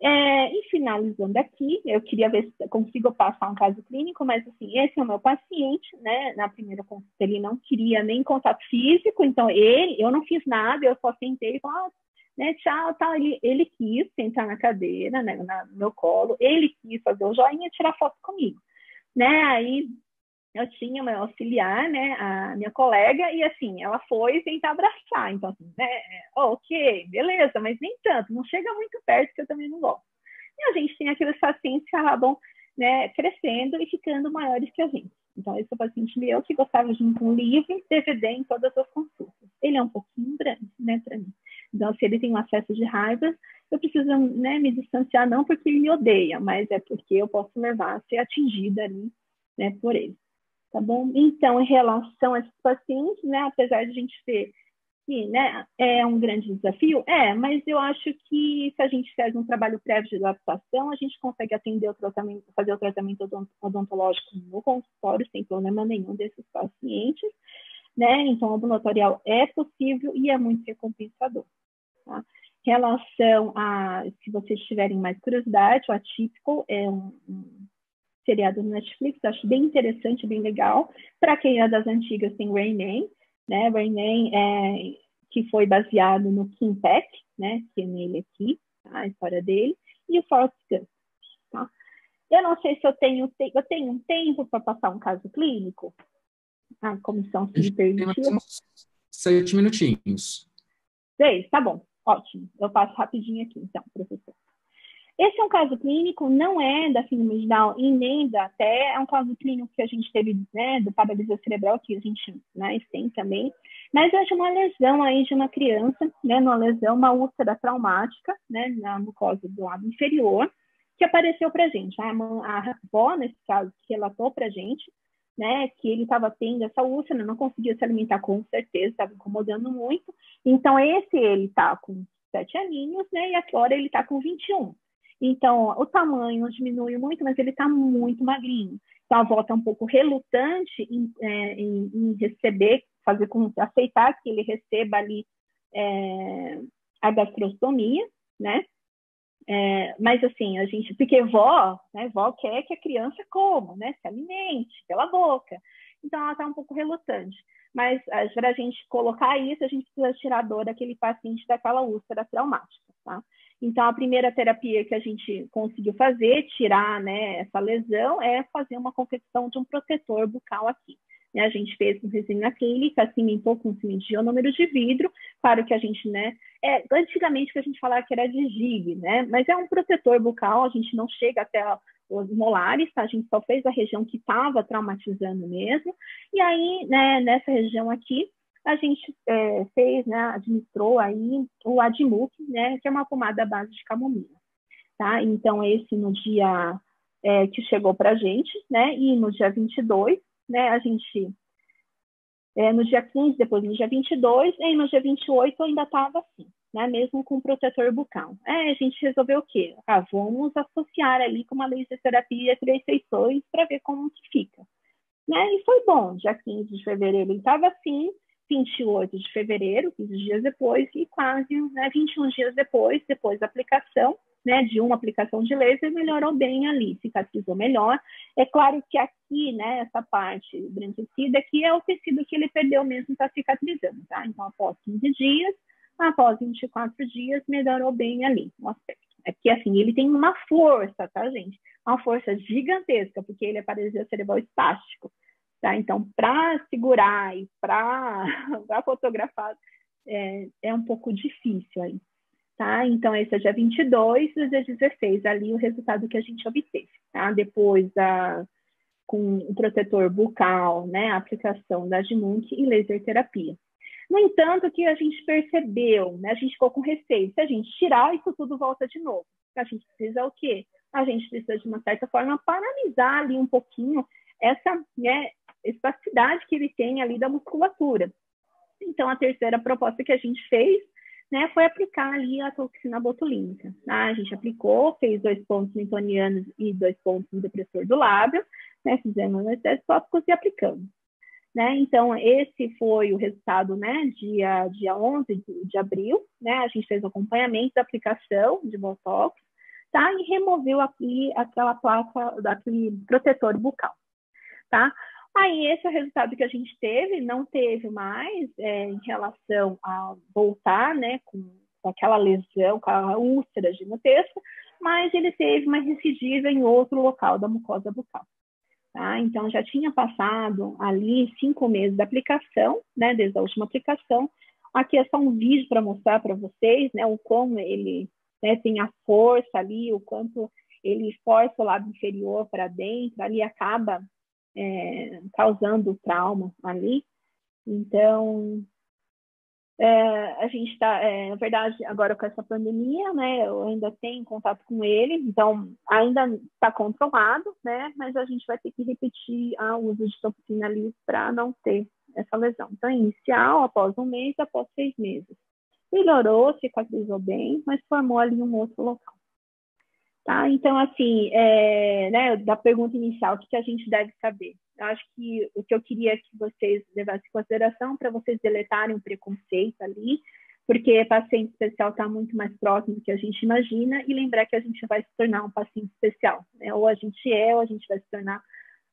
E finalizando aqui, eu queria ver se consigo passar um caso clínico, mas assim, esse é o meu paciente, né? Na primeira consulta ele não queria nem contato físico, então eu não fiz nada, eu só sentei e falei, né, tchau, tal. Ele quis sentar na cadeira, né, no meu colo, ele quis fazer o joinha e tirar foto comigo, né? Aí eu tinha meu auxiliar, né, a minha colega, e assim, ela foi tentar abraçar, então assim, né, ok, beleza, mas nem tanto, não chega muito perto que eu também não gosto. E a gente tem aqueles pacientes que acabam, né, crescendo e ficando maiores que a gente. Então, esse é o paciente meu que gostava de um livro, DVD em todas as consultas. Ele é um pouquinho grande, né, para mim. Então, se ele tem um acesso de raiva, eu preciso, né, me distanciar, não porque ele me odeia, mas é porque eu posso levar a ser atingida ali, né, por ele. Tá bom? Então, em relação a esses pacientes, né, apesar de a gente ver que, né, é um grande desafio, mas eu acho que se a gente faz um trabalho prévio de adaptação, a gente consegue atender o tratamento, fazer o tratamento odontológico no consultório sem problema nenhum desses pacientes, né? Então, o ambulatorial é possível e é muito recompensador. Tá? Em relação a, se vocês tiverem mais curiosidade, o Atípico é um seriado no Netflix, acho bem interessante, bem legal. Para quem é das antigas, tem Rain Man, né? Rain Man que foi baseado no Kim Peck, né? Que é nele aqui, tá? A história dele, e o Forrest Gump, tá? Eu não sei se eu tenho um tempo para passar um caso clínico. A comissão se me permitiu. 7 minutinhos. 6, tá bom, ótimo. Eu passo rapidinho aqui, então, professor. Esse é um caso clínico, não é da síndrome de Down e nem da TE, é um caso clínico que a gente teve, né, do paralisia cerebral, que a gente, né, tem também, mas é de uma lesão aí de uma criança, né, uma lesão, uma úlcera traumática, né, na mucosa do lado inferior, que apareceu para a gente. A avó, nesse caso, que relatou para a gente, né, que ele estava tendo essa úlcera, não conseguia se alimentar com certeza, estava incomodando muito. Então, ele está com 7 aninhos, né, e agora ele está com 21. Então, o tamanho diminui muito, mas ele está muito magrinho. Então, a avó está um pouco relutante em receber, aceitar que ele receba ali a gastrostomia, né? Mas assim, porque vó quer que a criança coma, né? Se alimente pela boca. Então, ela está um pouco relutante. Mas para a gente colocar isso, a gente precisa tirar a dor daquele paciente daquela úlcera traumática, tá? Então, a primeira terapia que a gente conseguiu fazer, tirar, né, essa lesão, é fazer uma confecção de um protetor bucal aqui. A gente fez com resina acrílica, cimentou com cimento de ionômero de vidro. Claro que a gente, né, antigamente que a gente falava que era de GIG, né, mas é um protetor bucal, a gente não chega até os molares, tá? A gente só fez a região que estava traumatizando mesmo. E aí, né, nessa região aqui, a gente fez, né, administrou aí o Admuc, né, que é uma pomada à base de camomila, tá? Então, esse no dia que chegou para a gente, né, e no dia 22, né, a gente, no dia 15, depois no dia 22, e no dia 28 ainda estava assim, né, mesmo com protetor bucal. A gente resolveu o quê? Vamos associar ali com uma laser terapia 3 sessões para ver como que fica. Né? E foi bom, dia 15 de fevereiro ele estava assim, 28 de fevereiro, 15 dias depois, e quase, né, 21 dias depois da aplicação, né, de uma aplicação de laser, melhorou bem ali, cicatrizou melhor. É claro que aqui, né, essa parte embranquecida aqui é o tecido que ele perdeu mesmo, está cicatrizando, tá? Então, após 15 dias, após 24 dias, melhorou bem ali o aspecto. É porque, assim, ele tem uma força, tá, gente? Uma força gigantesca, porque ele é paralisia cerebral espástico. Tá? Então, para segurar e para fotografar é um pouco difícil aí. Tá? Então, esse é dia 22 e dia 16, ali o resultado que a gente obteve. Tá? Depois, com o protetor bucal, né, a aplicação da Admuc e laser terapia. No entanto, o que a gente percebeu, né, a gente ficou com receio, se a gente tirar, isso tudo volta de novo. A gente precisa o quê? A gente precisa, de uma certa forma, paralisar ali um pouquinho essa, né, espasticidade que ele tem ali da musculatura. Então, a terceira proposta que a gente fez, né, foi aplicar ali a toxina botulínica. Tá? A gente aplicou, fez 2 pontos newtonianos e 2 pontos no depressor do lábio, né, fizemos anestésicos tópicos e aplicamos. Né? Então, esse foi o resultado, né, dia 11 de abril, né? A gente fez o acompanhamento da aplicação de Botox, tá? E removeu aqui aquela placa, daquele protetor bucal, tá? Aí, esse é o resultado que a gente teve, não teve mais em relação a voltar, né, com aquela lesão, com a úlcera gigantesca, mas ele teve uma recidiva em outro local da mucosa bucal. Tá? Então, já tinha passado ali 5 meses da aplicação, né, desde a última aplicação. Aqui é só um vídeo para mostrar para vocês, né, o como ele, né, tem a força ali, o quanto ele força o lado inferior para dentro, ali acaba causando trauma ali. Então, a gente está, na verdade, agora com essa pandemia, né, eu ainda tenho contato com ele, então ainda está controlado, né, mas a gente vai ter que repetir o uso de toxina ali para não ter essa lesão. Então, inicial, após 1 mês, após 6 meses. Melhorou, cicatrizou bem, mas formou ali um outro local. Tá? Então, assim, né, da pergunta inicial, o que a gente deve saber? Eu acho que o que eu queria que vocês levassem em consideração para vocês deletarem o preconceito ali, porque paciente especial está muito mais próximo do que a gente imagina, e lembrar que a gente vai se tornar um paciente especial, né? Ou a gente ou a gente vai se tornar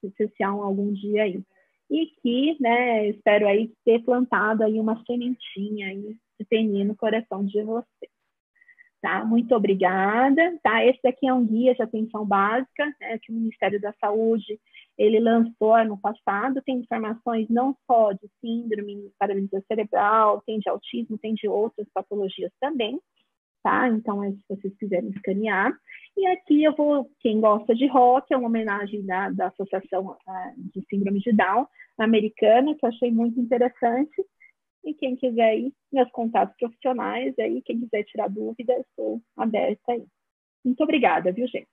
especial algum dia aí. E que, né, espero aí ter plantado aí uma sementinha aí de TNI no coração de vocês. Tá? Muito obrigada. Tá? Esse daqui é um guia de atenção básica, né, que o Ministério da Saúde ele lançou ano passado. Tem informações não só de síndrome de paralisia cerebral, tem de autismo, tem de outras patologias também. Tá? Então, se vocês quiserem escanear. E aqui eu vou, quem gosta de rock, é uma homenagem da Associação de Síndrome de Down americana, que eu achei muito interessante. E quem quiser aí, meus contatos profissionais, aí, quem quiser tirar dúvidas, estou aberta aí. Muito obrigada, viu, gente?